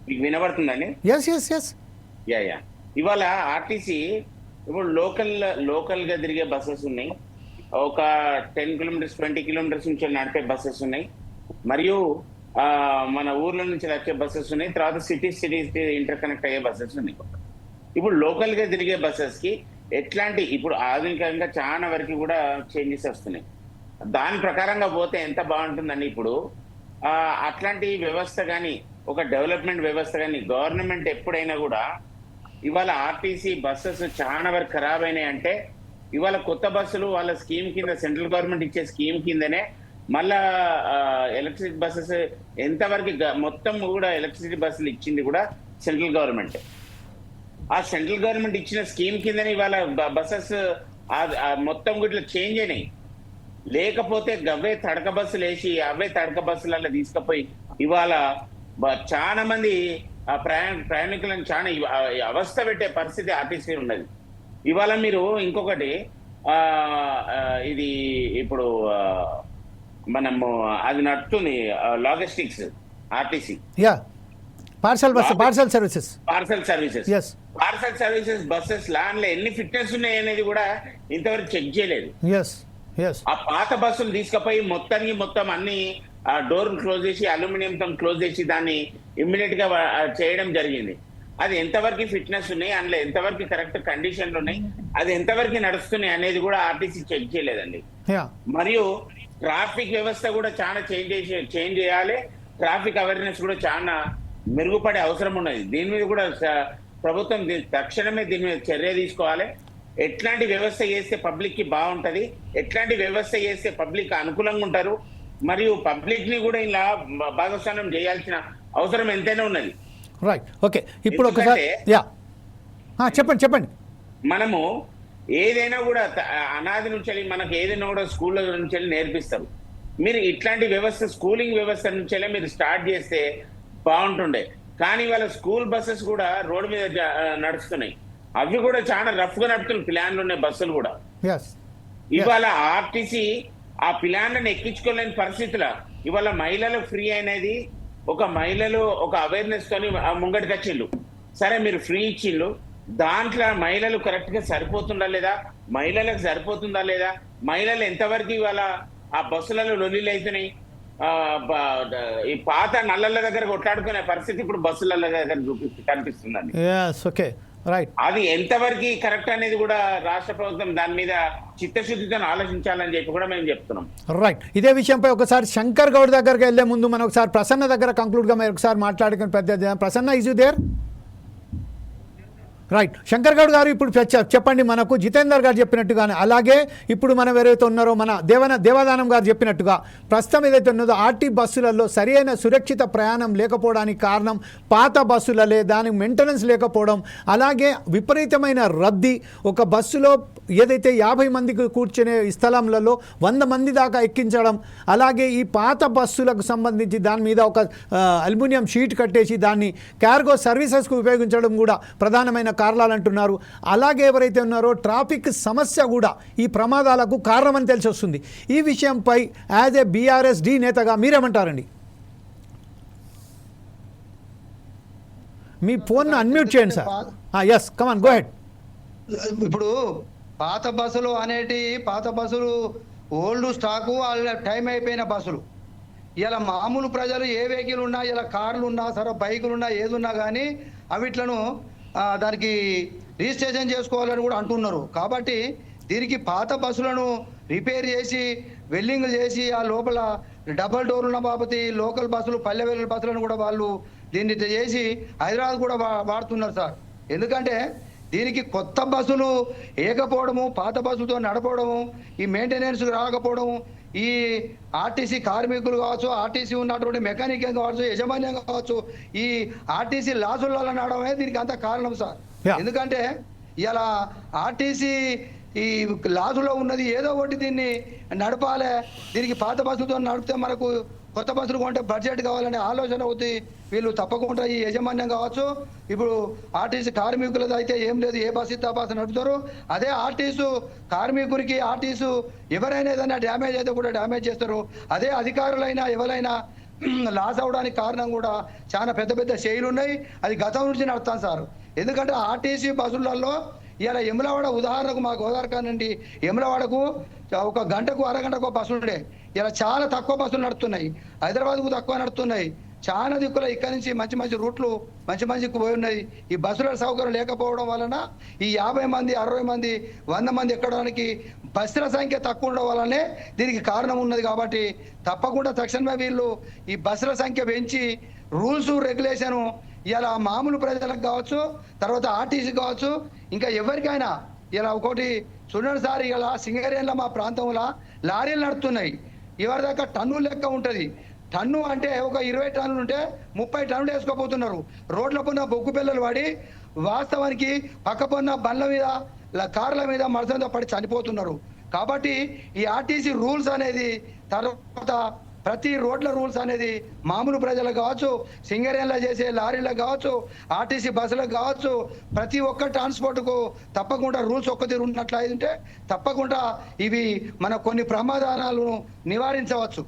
మీకు వినబడుతుందండి? యా. ఇవాళ ఆర్టీసీ ఇప్పుడు లోకల్ గా తిరిగే బస్సెస్ ఉన్నాయి, ఒక 10 కిలోమీటర్స్ 20 కిలోమీటర్స్ నుంచి నడిపే బస్సెస్ ఉన్నాయి, మరియు మన ఊర్ల నుంచి వచ్చే బస్సెస్ ఉన్నాయి, తర్వాత సిటీస్ ఇంటర్ కనెక్ట్ అయ్యే బస్సెస్ ఉన్నాయి. ఇప్పుడు లోకల్ గా తిరిగే బస్సెస్ కి ఎట్లాంటి ఇప్పుడు ఆధునికంగా చాలా వరకు కూడా చేంజెస్ వస్తున్నాయి. దాని ప్రకారంగా పోతే ఎంత బాగుంటుందండి. ఇప్పుడు అట్లాంటి వ్యవస్థ కానీ ఒక డెవలప్మెంట్ వ్యవస్థ కానీ గవర్నమెంట్ ఎప్పుడైనా కూడా ఇవాళ ఆర్టీసీ బస్సెస్ చాలా వరకు ఖరాబ్ అయినాయి అంటే ఇవాళ కొత్త బస్సులు వాళ్ళ స్కీమ్ కింద సెంట్రల్ గవర్నమెంట్ ఇచ్చే స్కీమ్ కిందనే మళ్ళా ఎలక్ట్రిక్ బస్సెస్ ఎంతవరకు మొత్తం కూడా ఎలక్ట్రిసిటీ బస్సులు ఇచ్చింది కూడా సెంట్రల్ గవర్నమెంట్. ఆ సెంట్రల్ గవర్నమెంట్ ఇచ్చిన స్కీమ్ కిందనే ఇవాళ బస్సెస్ మొత్తం కూడా చేంజ్ అయినాయి. లేకపోతే అవే తడక బస్సులు వేసి అవే తడక బస్సులలో తీసుకుపోయి ఇవాళ చాలా మంది ప్రయాణికులను చాలా అవస్థ పెట్టే పరిస్థితి ఆర్టీసీ ఉన్నది. ఇవాళ మీరు ఇంకొకటి ఇది ఇప్పుడు మనము అది నడుస్తుంది logistics RTC parcel services buses లాన్లో ఎన్ని ఫిట్నెస్ ఉన్నాయి అనేది కూడా ఇంతవరకు చెక్ చేయలేదు. ఆ పాత బస్సులు తీసుకుపోయి మొత్తం అన్ని డోర్ క్లోజ్ చేసి అల్యూమినియంతో క్లోజ్ చేసి దాన్ని ఇమ్మీడియట్ గా చేయడం జరిగింది. అది ఎంతవరకు ఫిట్నెస్ ఉన్నాయి, అందులో ఎంతవరకు కరెక్ట్ కండిషన్లు ఉన్నాయి, అది ఎంతవరకు నడుస్తున్నాయి అనేది కూడా ఆర్టీసీ చెక్ చేయలేదండి. మరియు ట్రాఫిక్ వ్యవస్థ కూడా చాలా చేంజ్ చేయాలి. ట్రాఫిక్ అవేర్నెస్ కూడా చాలా మెరుగుపడే అవసరం ఉన్నది. దీని మీద కూడా ప్రభుత్వం తక్షణమే దీని మీద చర్య తీసుకోవాలి. ఎట్లాంటి వ్యవస్థ చేస్తే పబ్లిక్ కి బాగుంటది, ఎట్లాంటి వ్యవస్థ చేస్తే పబ్లిక్ అనుకూలంగా ఉంటారు, మరియు పబ్లిక్ ని కూడా ఇలా భాగస్వామ్యం చేయాల్సిన అవసరం ఎంతైనా ఉన్నది. Right, okay. ఇప్పుడు ఒకసారి చెప్పండి. మనము ఏదైనా కూడా అనాది నుంచి మనకు ఏదైనా కూడా స్కూళ్ళ నుంచి నేర్పిస్తారు. మీరు ఇట్లాంటి వ్యవస్థ స్కూలింగ్ వ్యవస్థ నుంచి మీరు స్టార్ట్ చేస్తే బాగుంటుండే. కానీ వాళ్ళ స్కూల్ బస్సెస్ కూడా రోడ్డు మీద నడుస్తున్నాయి. అవి కూడా చాలా రఫ్ గా నడుపుతున్న ప్లాన్లు ఉన్నాయి బస్సులు కూడా. ఎస్ ఇవాళ ఆర్టీసీ ఆ ప్లాన్లను ఎక్కించుకోలేని పరిస్థితుల ఇవాళ మహిళలు ఫ్రీ అనేది మహిళలు ఒక అవేర్నెస్ తోని ముంగడికి వచ్చిండు. సరే మీరు ఫ్రీ ఇచ్చిండు, దాంట్లో మహిళలు కరెక్ట్ గా సరిపోతుందా లేదా, మహిళలకు సరిపోతుందా లేదా, మహిళలు ఎంతవరకు ఇవాళ ఆ బస్సులలో లొల్లిలు అవుతున్నాయి, ఈ పాత నల్లల దగ్గర కొట్లాడుకునే పరిస్థితి ఇప్పుడు బస్సుల దగ్గర కనిపిస్తుందండి. Okay right. అది ఎంతవరకు కరెక్ట్ అనేది కూడా రాష్ట్ర ప్రభుత్వం దాని మీద చిత్తశుద్ధితో ఆలోచించాలని చెప్పి కూడా మేము చెప్తున్నాం. రైట్. ఇదే విషయంపై ఒకసారి శంకర్ గౌడ్ దగ్గరికి వెళ్లే ముందు మనం ఒకసారి ప్రసన్న దగ్గర కంక్లూడ్గా మీరు ఒకసారి మాట్లాడుకుని పెద్ద Prasanna is you there? Right. Shankar Goud గారు ఇప్పుడు చెప్పండి, మనకు జితేందర్ గారు చెప్పినట్టుగానే అలాగే ఇప్పుడు మనం ఎవరైతే ఉన్నారో మన దేవదానం గారు చెప్పినట్టుగా ప్రస్తుతం ఏదైతే ఉన్నదో ఆర్టీ బస్సులలో సరైన సురక్షిత ప్రయాణం లేకపోవడానికి కారణం పాత బస్సులలే, దానికి మెయింటెనెన్స్ లేకపోవడం, అలాగే విపరీతమైన రద్దీ. ఒక బస్సులో ఏదైతే 50 మందికి కూర్చునే స్థలంలో 100 మంది దాకా ఎక్కించడం, అలాగే ఈ పాత బస్సులకు సంబంధించి దాని మీద ఒక అల్యూమినియం షీట్ కట్టేసి దాన్ని కార్గో సర్వీసెస్కు ఉపయోగించడం కూడా ప్రధానమైన కారణాలు అంటున్నారు. అలాగే ఎవరైతే ఉన్నారో ట్రాఫిక్ సమస్య కూడా ఈ ప్రమాదాలకు కారణమని తెలిసి వస్తుంది. ఈ విషయంపై యాజ్ ఏ బీఆర్ఎస్ డి నేతగా మీరేమంటారండి? మీ ఫోన్ అన్మ్యూట్ చేయండి sir. Yes come on go ahead. ఇప్పుడు పాత బస్సులు పాత బస్సులు ఓల్డ్ స్టాకు వాళ్ళ టైం అయిపోయిన బస్సులు. ఇలా మామూలు ప్రజలు ఏ వెహికల్ ఉన్నా, ఇలా కార్లు ఉన్నా సరే, బైకులు ఉన్నా, ఏది ఉన్నా కానీ అవిట్లను దానికి రిజిస్ట్రేషన్ చేసుకోవాలని కూడా అంటున్నారు. కాబట్టి దీనికి పాత బస్సులను రిపేర్ చేసి వెల్డింగ్లు చేసి ఆ లోపల డబల్ డోర్ ఉన్న బాబతి లోకల్ బస్సులు, పల్లె వెల్లుల బస్సులను కూడా వాళ్ళు దీన్ని చేసి హైదరాబాద్ కూడా వాడుతున్నారు సార్. ఎందుకంటే దీనికి కొత్త బస్సులు ఏకపోవడము, పాత బస్సులతో నడపడము, ఈ మెయింటెనెన్స్ రాకపోవడము, ఈ ఆర్టీసీ కార్మికులు కావచ్చు, ఆర్టీసీ ఉన్నటువంటి మెకానిక్ కావచ్చు, యజమాన్యం కావచ్చు, ఈ ఆర్టీసీ లాసులలో నడవడమే దీనికి అంత కారణం సార్. ఎందుకంటే ఇలా ఆర్టీసీ ఈ లాసులో ఉన్నది ఏదో ఒకటి దీన్ని నడపాలి, దీనికి పాత బస్సులతో నడిపితే మనకు కొత్త బస్సులు కొంటే బడ్జెట్ కావాలనే ఆలోచన అవుతుంది. వీళ్ళు తప్పకుండా ఈ యజమాన్యం కావచ్చు, ఇప్పుడు ఆర్టీసీ కార్మికులది అయితే ఏం లేదు, ఏ బస్సు ఇస్తే ఆ బస్సు నడుపుతారు. అదే ఆర్టీసు కార్మికుడికి ఆర్టీసు ఎవరైనా ఏదైనా డ్యామేజ్ అయితే కూడా డ్యామేజ్ చేస్తారు. అదే అధికారులైనా ఎవరైనా లాస్ అవడానికి కారణం కూడా చాలా పెద్ద పెద్ద శైలు ఉన్నాయి. అది గతం నుంచి నడుస్తాను సార్. ఎందుకంటే ఆర్టీసీ బస్సులలో ఇలా యములవాడ ఉదాహరణకు మా గోదావరి నుండి యములవాడకు ఒక గంటకు అరగంటకు బస్సులు ఉండే, ఇలా చాలా తక్కువ బస్సులు నడుస్తున్నాయి. హైదరాబాద్కు తక్కువ నడుస్తున్నాయి. చాలా దిక్కులో ఇక్కడ నుంచి మంచి మంచి రూట్లు మంచి పోయి ఉన్నాయి. ఈ బస్సుల సౌకర్యం లేకపోవడం వలన ఈ 50 మంది 60 మంది 100 మంది ఎక్కడానికి బస్సుల సంఖ్య తక్కువ ఉండడం వల్లనే దీనికి కారణం ఉన్నది. కాబట్టి తప్పకుండా తక్షణమే వీళ్ళు ఈ బస్సుల సంఖ్య పెంచి రూల్స్ రెగ్యులేషన్ ఇలా మామూలు ప్రజలకు కావచ్చు, తర్వాత ఆర్టీసీ కావచ్చు, ఇంకా ఎవరికైనా ఇలా ఒకటి చూడండి సార్, ఇలా సింగరేణిలో మా ప్రాంతంలో లారీలు నడుస్తున్నాయి. ఎవరి దాకా టన్ను లెక్క ఉంటుంది. టన్ను అంటే ఒక 20 టన్నులు ఉంటే 30 టన్నులు వేసుకోపోతున్నారు. రోడ్ల పైన బొగ్గు పిల్లలు పడి వాస్తవానికి పక్కపన్న బండ్ల మీద కార్ల మీద మరసంతో పడి చనిపోతున్నారు. కాబట్టి ఈ ఆర్టీసీ రూల్స్ అనేది, తర్వాత ప్రతి రోడ్ల రూల్స్ అనేది మామూలు ప్రజలకు కావచ్చు, సింగరేణిలో చేసే లారీలకు కావచ్చు, ఆర్టీసీ బస్సులకు కావచ్చు, ప్రతి ఒక్క ట్రాన్స్పోర్ట్కు తప్పకుండా రూల్స్ ఒక్క తీరు ఉన్నట్లయితే తప్పకుండా ఇవి మన కొన్ని ప్రమాదాలను నివారించవచ్చు.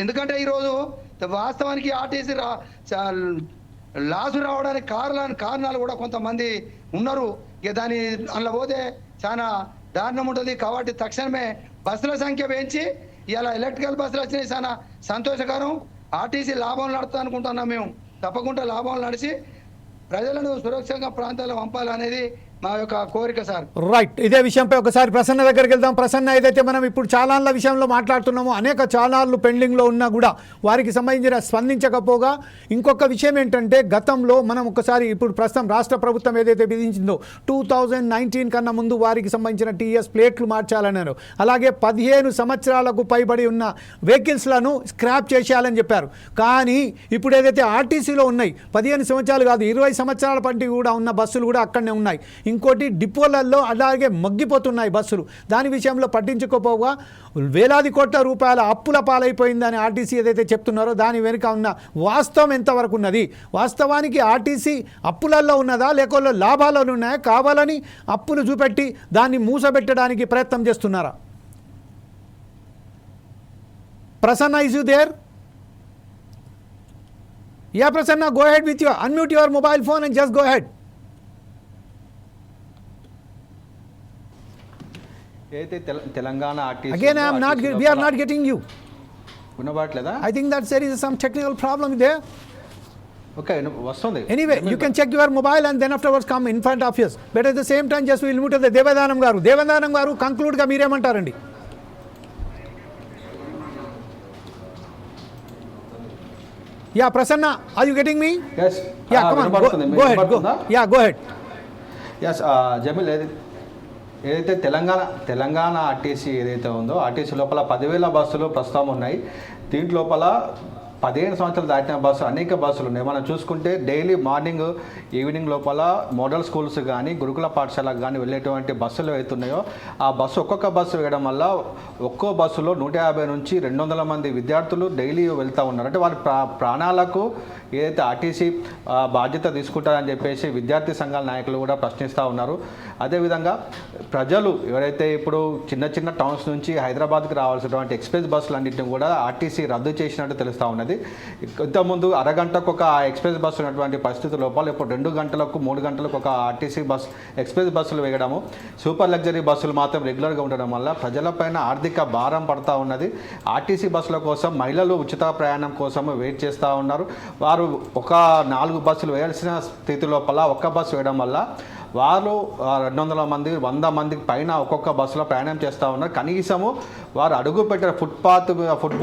ఎందుకంటే ఈరోజు వాస్తవానికి ఆర్టీసీ లాసు రావడానికి కారణాలు కూడా కొంతమంది ఉన్నారు. ఇక దాని అందులో పోతే చాలా దారుణం ఉంటుంది. కాబట్టి తక్షణమే బస్సుల సంఖ్య పెంచి ఇలా ఎలక్ట్రికల్ బస్సులు వచ్చినాయి, చాలా సంతోషకరం. ఆర్టీసీ లాభాలు నడుపుతా అనుకుంటున్నాం మేము. తప్పకుండా లాభాలు నడిచి ప్రజలను సురక్షితంగా ప్రాంతాలకు పంపాలనేది మా యొక్క కోరిక సార్. రైట్. ఇదే విషయంపై ఒకసారి ప్రసన్న దగ్గరికి వెళ్దాం. ప్రసన్న, ఏదైతే మనం ఇప్పుడు చాలాన్ల విషయంలో మాట్లాడుతున్నామో అనేక చాలాన్లు పెండింగ్లో ఉన్నా కూడా వారికి సంబంధించిన స్పందించకపోగా ఇంకొక విషయం ఏంటంటే, గతంలో మనం ఒకసారి ఇప్పుడు ప్రస్తుతం రాష్ట్ర ప్రభుత్వం ఏదైతే విధించిందో 2019 కన్నా ముందు వారికి సంబంధించిన టీఎస్ ప్లేట్లు మార్చాలన్నారు. అలాగే 15 సంవత్సరాలకు పైబడి ఉన్న వెహికల్స్లను స్క్రాప్ చేసేయాలని చెప్పారు. కానీ ఇప్పుడు ఏదైతే ఆర్టీసీలో ఉన్నాయి 15 సంవత్సరాలు కాదు 20 సంవత్సరాల పంటి కూడా ఉన్న బస్సులు కూడా అక్కడనే ఉన్నాయి. ఇంకోటి డిపోలలో అలాగే మగ్గిపోతున్నాయి బస్సులు. దాని విషయంలో పట్టించుకోపోగా వేలాది కోట్ల రూపాయల అప్పుల పాలైపోయిందని ఆర్టీసీ ఏదైతే చెప్తున్నారో దాని వెనుక ఉన్న వాస్తవం ఎంతవరకు ఉన్నది? వాస్తవానికి ఆర్టీసీ అప్పులలో ఉన్నదా లేకపోతే లాభాలలో ఉన్నాయా? కావాలని అప్పులు చూపెట్టి దాన్ని మూసబెట్టడానికి ప్రయత్నం చేస్తున్నారా? Prasanna, is you there? Yeah, Prasanna, go ahead with your, unmute your mobile phone and just go ahead. ఏదైతే Telangana RTC Again, we are not getting you. వినబడట్లేదా? I think that there is some technical problem there. Okay, వస్తుంది. Anyway, you can check your mobile and then afterwards come in front of us. But at the same time, just we'll mute the Devadanam garu. Conclude ga meeremantarandi? Yeah, Prasanna, are you getting me? Yes. Yeah, come on, go ahead. Yeah, go ahead. Yes, Jameel, ఏదైతే Telangana RTC ఏదైతే ఉందో RTC లోపల 10,000 బస్సులు ప్రస్తుతం ఉన్నాయి. Didn't లోపల 15 సంవత్సరాలు దాటిన బస్సు అనేక బస్సులు ఉన్నాయి. మనం చూసుకుంటే డైలీ మార్నింగ్ ఈవినింగ్ లోపల మోడల్ స్కూల్స్ కానీ గురుకుల పాఠశాలకు కానీ వెళ్ళేటువంటి బస్సులు అవుతున్నాయో ఆ బస్సు ఒక్కొక్క బస్సు వేయడం వల్ల ఒక్కో బస్సులో 150 నుంచి 200 మంది విద్యార్థులు డైలీ వెళ్తూ ఉన్నారు. అంటే వారి ప్రాణాలకు ఏదైతే ఆర్టీసీ బాధ్యత తీసుకుంటారని చెప్పేసి విద్యార్థి సంఘాల నాయకులు కూడా ప్రశ్నిస్తూ ఉన్నారు. అదేవిధంగా ప్రజలు ఎవరైతే ఇప్పుడు చిన్న టౌన్స్ నుంచి హైదరాబాద్కి రావాల్సినటువంటి ఎక్స్ప్రెస్ బస్సులు అన్నింటినీ కూడా ఆర్టీసీ రద్దు చేసినట్టు తెలుస్తూ ఉన్నది. ఇంతకుముందు అరగంటకు ఒక ఎక్స్ప్రెస్ బస్సు ఉన్నటువంటి పరిస్థితి లోపల ఇప్పుడు 2 గంటలకు 3 గంటలకు ఒక ఆర్టీసీ ఎక్స్ప్రెస్ బస్సులు వేయడము, సూపర్ లగ్జరీ బస్సులు మాత్రం రెగ్యులర్గా ఉండడం వల్ల ప్రజలపైన ఆర్థిక భారం పడుతూ ఉన్నది. ఆర్టీసీ బస్సుల కోసం మహిళలు ఉచిత ప్రయాణం కోసం వెయిట్ చేస్తూ ఉన్నారు. వారు ఒక 4 బస్సులు వేయాల్సిన స్థితి లోపల ఒక్క బస్సు వేయడం వల్ల వారు 200 మంది 100 మందికి పైన ఒక్కొక్క బస్సులో ప్రయాణం చేస్తూ ఉన్నారు. కనీసము వారు అడుగు పెట్టిన ఫుట్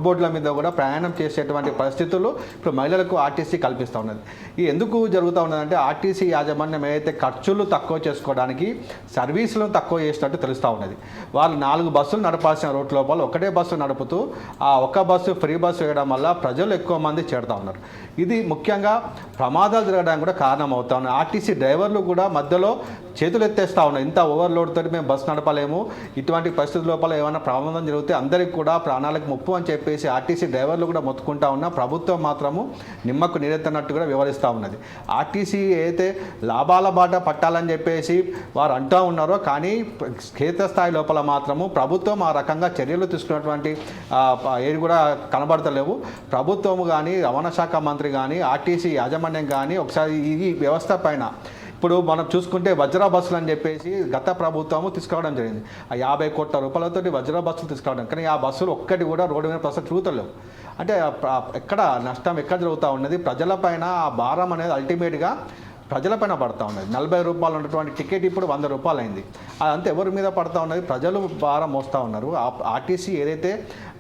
బోర్డుల మీద కూడా ప్రయాణం చేసేటువంటి పరిస్థితులు ఇప్పుడు మహిళలకు ఆర్టీసీ కల్పిస్తూ ఉన్నది. ఇది ఎందుకు జరుగుతూ ఉన్నదంటే ఆర్టీసీ యాజమాన్యం ఏదైతే ఖర్చులు తక్కువ చేసుకోవడానికి సర్వీసులను తక్కువ చేసినట్టు తెలుస్తూ ఉన్నది. వాళ్ళు 4 బస్సులు నడపాల్సిన రూట్ లోపల ఒకటే బస్సు నడుపుతూ ఆ ఒక్క బస్సు ఫ్రీ బస్సు వేయడం వల్ల ప్రజలు ఎక్కువ మంది చేరుతూ ఉన్నారు. ఇది ముఖ్యంగా ప్రమాదాలు జరగడానికి కూడా కారణం అవుతా ఉన్నాయి. ఆర్టీసీ డ్రైవర్లు కూడా మధ్యలో చేతులు ఎత్తేస్తూ ఉన్నాయి. ఇంత ఓవర్లోడ్ తోటి మేము బస్సు నడపలేము, ఇటువంటి పరిస్థితుల లోపల ఏమైనా ప్రమాదం జరిగితే అందరికీ కూడా ప్రాణాలకు ముప్పు అని చెప్పేసి ఆర్టీసీ డ్రైవర్లు కూడా మొత్తుకుంటా ఉన్నా ప్రభుత్వం మాత్రము నిమ్మకు నీరెత్తనట్టు కూడా వివరిస్తూ ఉన్నది. ఆర్టీసీ అయితే లాభాల బాట పట్టాలని చెప్పేసి వారు అంటూ ఉన్నారో కానీ క్షేత్రస్థాయి లోపల మాత్రము ప్రభుత్వం ఆ రకంగా చర్యలు తీసుకున్నటువంటి ఏది కూడా కనబడతలేవు. ప్రభుత్వము కానీ రవాణా శాఖ మంత్రి కానీ ఆర్టీసీ యాజమాన్యం కానీ ఒకసారి ఈ వ్యవస్థ పైన ఇప్పుడు మనం చూసుకుంటే వజ్రా బస్సులు అని చెప్పేసి గత ప్రభుత్వము తీసుకురావడం జరిగింది. ఆ 50 కోట్ల రూపాయలతో వజ్రా బస్సులు తీసుకురావడం, కానీ ఆ బస్సులు ఒక్కటి కూడా రోడ్డు మీద ప్రస్తుతం చూతలేవు. అంటే ఎక్కడ నష్టం ఎక్కడ జరుగుతూ ఉన్నది? ప్రజలపైన ఆ భారం అనేది అల్టిమేట్గా ప్రజలపైన పడుతూ ఉన్నది. 40 రూపాయలు ఉన్నటువంటి టికెట్ ఇప్పుడు 100 రూపాయలు అయింది. అదంతా ఎవరి మీద పడుతూ ఉన్నది? ప్రజలు భారం మోస్తూ ఉన్నారు. ఆర్టీసీ ఏదైతే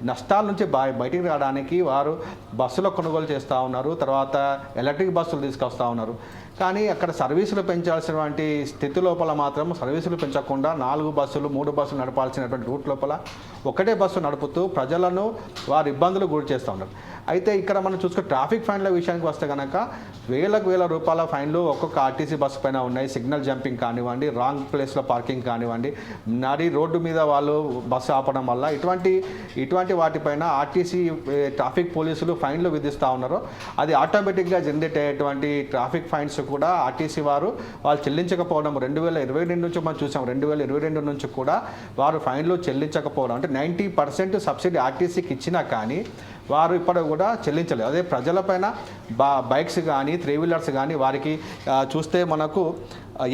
నష్టాల నుంచి బయటికి రావడానికి వారు బస్సులు కొనుగోలు చేస్తూ ఉన్నారు, తర్వాత ఎలక్ట్రిక్ బస్సులు తీసుకొస్తూ ఉన్నారు. కానీ అక్కడ సర్వీసులు పెంచాల్సినటువంటి స్థితి లోపల మాత్రం సర్వీసులు పెంచకుండా 4 బస్సులు 3 బస్సులు నడపాల్సినటువంటి రూట్ లోపల ఒకటే బస్సు నడుపుతూ ప్రజలను వారి ఇబ్బందులు గురి చేస్తూ ఉన్నారు. అయితే ఇక్కడ మనం చూసుకుని ట్రాఫిక్ ఫైన్ల విషయానికి వస్తే కనుక వేల రూపాయల ఫైన్లు ఒక్కొక్క ఆర్టీసీ బస్సు పైన ఉన్నాయి. సిగ్నల్ జంపింగ్ కానివ్వండి, రాంగ్ ప్లేస్లో పార్కింగ్ కానివ్వండి, నడి రోడ్డు మీద వాళ్ళు బస్సు ఆపడం వల్ల ఇటువంటి వాటిపైన ఆర్టీసీ ట్రాఫిక్ పోలీసులు ఫైన్లు విధిస్తూ ఉన్నారు. అది ఆటోమేటిక్గా జనరేట్ అయ్యేటువంటి ట్రాఫిక్ ఫైన్స్ కూడా ఆర్టీసీ వాళ్ళు చెల్లించకపోవడం 2022 నుంచి మనం చూసాం. 2022 నుంచి కూడా వారు ఫైన్లు చెల్లించకపోవడం, అంటే 90% సబ్సిడీ ఆర్టీసీకి ఇచ్చినా కానీ వారు ఇప్పుడు కూడా చెల్లించలేదు. అదే ప్రజలపైన బైక్స్ కానీ 3 వీలర్స్ కానీ వారికి చూస్తే మనకు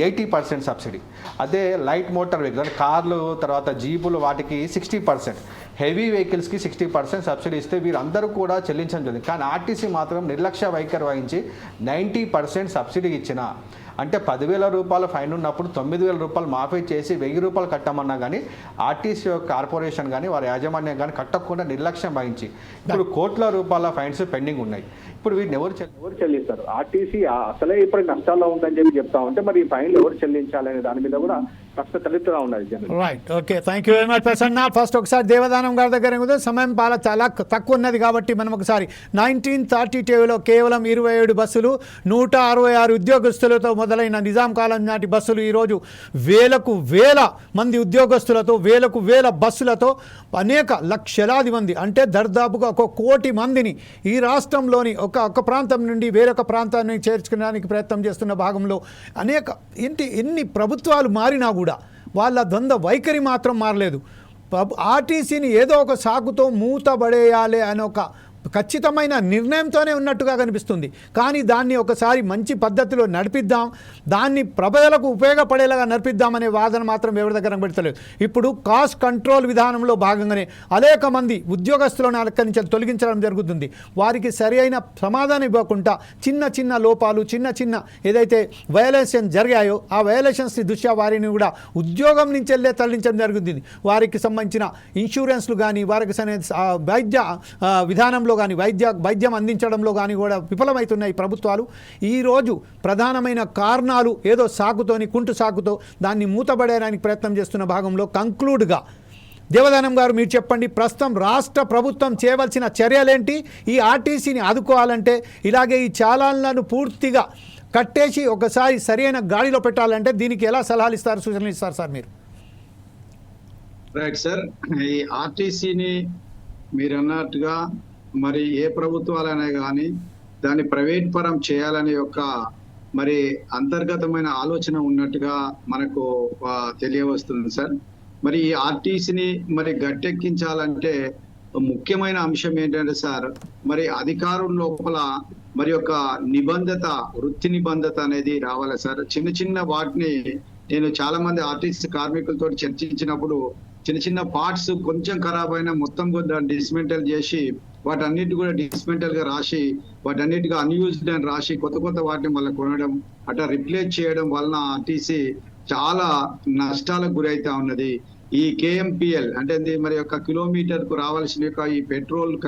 80% సబ్సిడీ. అదే లైట్ మోటార్ వెహికల్ అంటే కార్లు, తర్వాత జీపులు వాటికి 60%, హెవీ వెహికల్స్కి 60% సబ్సిడీ ఇస్తే వీరందరూ కూడా చెల్లించడం జరిగింది. కానీ ఆర్టీసీ మాత్రం నిర్లక్ష్య వైఖరి వహించి 90% సబ్సిడీ ఇచ్చిన, అంటే 10,000 రూపాయల ఫైన్ ఉన్నప్పుడు 9,000 రూపాయలు మాఫీ చేసి 1,000 రూపాయలు కట్టమన్నా కానీ ఆర్టీసీ కార్పొరేషన్ కానీ వారి యాజమాన్యం కానీ కట్టకుండా నిర్లక్ష్యం వహించి ఇప్పుడు కోట్ల రూపాయల ఫైన్స్ పెండింగ్ ఉన్నాయి. ఇప్పుడు వీటిని ఎవరు చెల్లిస్తారు? ఆర్టీసీ అసలే ఇప్పుడు నష్టాల్లో ఉందని చెప్తా ఉంటే మరి ఈ ఫైన్లు ఎవరు చెల్లించాలనే దాని మీద కూడా ప్రశ్న తలెత్తుగా ఉన్నది Jameel. Right, okay, thank you very much Prasanna. First ఒకసారి దేవదానం గారి దగ్గర ఉంది. సమయం చాలా తక్కువ ఉన్నది కాబట్టి మనం ఒకసారి 1932లో కేవలం 27 బస్సులు 166 ఉద్యోగస్తులతో మొదలైన నిజాం కాలం నాటి బస్సులు ఈరోజు వేల మంది ఉద్యోగస్తులతో వేల బస్సులతో అనేక లక్షలాది మంది అంటే దర్దాపుగా 1 కోటి మందిని ఈ రాష్ట్రంలోని ఒక ప్రాంతం నుండి వేరొక ప్రాంతాన్ని చేర్చుకోవడానికి ప్రయత్నం చేస్తున్న భాగంలో ఎన్ని ప్రభుత్వాలు మారినా కూడా వాళ్ళ ద్వంద్వ వైఖరి మాత్రం మారలేదు. ఆర్టీసీని ఏదో ఒక సాకుతో మూతబడేయాలి అనే ఒక ఖచ్చితమైన నిర్ణయంతోనే ఉన్నట్టుగా కనిపిస్తుంది. కానీ దాన్ని ఒకసారి మంచి పద్ధతిలో నడిపిద్దాం, దాన్ని ప్రజలకు ఉపయోగపడేలాగా నడిపిద్దామనే వాదన మాత్రం ఎవరి దగ్గర పెడతలేదు. ఇప్పుడు కాస్ట్ కంట్రోల్ విధానంలో భాగంగానే అనేక మంది ఉద్యోగస్తులను అక్కడి నుంచి తొలగించడం జరుగుతుంది. వారికి సరి అయిన సమాధానం ఇవ్వకుండా చిన్న లోపాలు చిన్న ఏదైతే వయలేషన్ జరిగాయో ఆ వయలేషన్స్ దృష్ట్యా వారిని కూడా ఉద్యోగం నుంచి వెళ్ళే తరలించడం జరుగుతుంది. వారికి సంబంధించిన ఇన్సూరెన్స్లు కానీ వారికి వైద్య విధానంలో కానీ వైద్యం అందించడంలో కానీ కూడా విఫలమవుతున్నాయి ప్రభుత్వాలు. ఈరోజు ప్రధానమైన కారణాలు ఏదో కుంటు సాకుతో దాన్ని మూతబడేయడానికి ప్రయత్నం చేస్తున్న భాగంలో కంక్లూడ్గా దేవదానం గారు మీరు చెప్పండి, ప్రస్తుతం రాష్ట్ర ప్రభుత్వం చేయవలసిన చర్యలేంటి? ఈ ఆర్టీసీని ఆదుకోవాలంటే ఇలాగే ఈ చాలాలను పూర్తిగా కట్టేసి ఒకసారి సరైన గాడిలో పెట్టాలంటే దీనికి ఎలా సలహాలు ఇస్తారు, సూచనలు ఇస్తారు సార్ మీరు? రైట్ సార్, ఈ ఆర్టీసీని మీరు అన్నట్టుగా మరి ఏ ప్రభుత్వాలైనా కానీ దాన్ని ప్రైవేట్ పరం చేయాలనే యొక్క మరి అంతర్గతమైన ఆలోచన ఉన్నట్టుగా మనకు తెలియవస్తుంది సార్. మరి ఈ ఆర్టీసీని మరి గట్టెక్కించాలంటే ముఖ్యమైన అంశం ఏంటంటే సార్, మరి అధికారుల లోపల మరి యొక్క వృత్తి నిబంధత అనేది రావాలి సార్. చిన్న వాటిని నేను చాలా మంది ఆర్టీసీ కార్మికులతో చర్చించినప్పుడు చిన్న పార్ట్స్ కొంచెం ఖరాబ్ అయినా మొత్తం దాన్ని డిస్మెంటల్ చేసి వాటన్నిటి కూడా డిస్మెంటల్ గా రాసి వాటన్నిటిగా అన్యూజ్డ్ అని రాసి కొత్త వాటిని మళ్ళీ కొనడం అట్లా రిప్లేస్ చేయడం వలన ఆర్టీసీ చాలా నష్టాలకు గురైతా ఉన్నది. ఈ KMPL అంటే మరి యొక్క కిలోమీటర్ కు రావాల్సిన యొక్క ఈ పెట్రోల్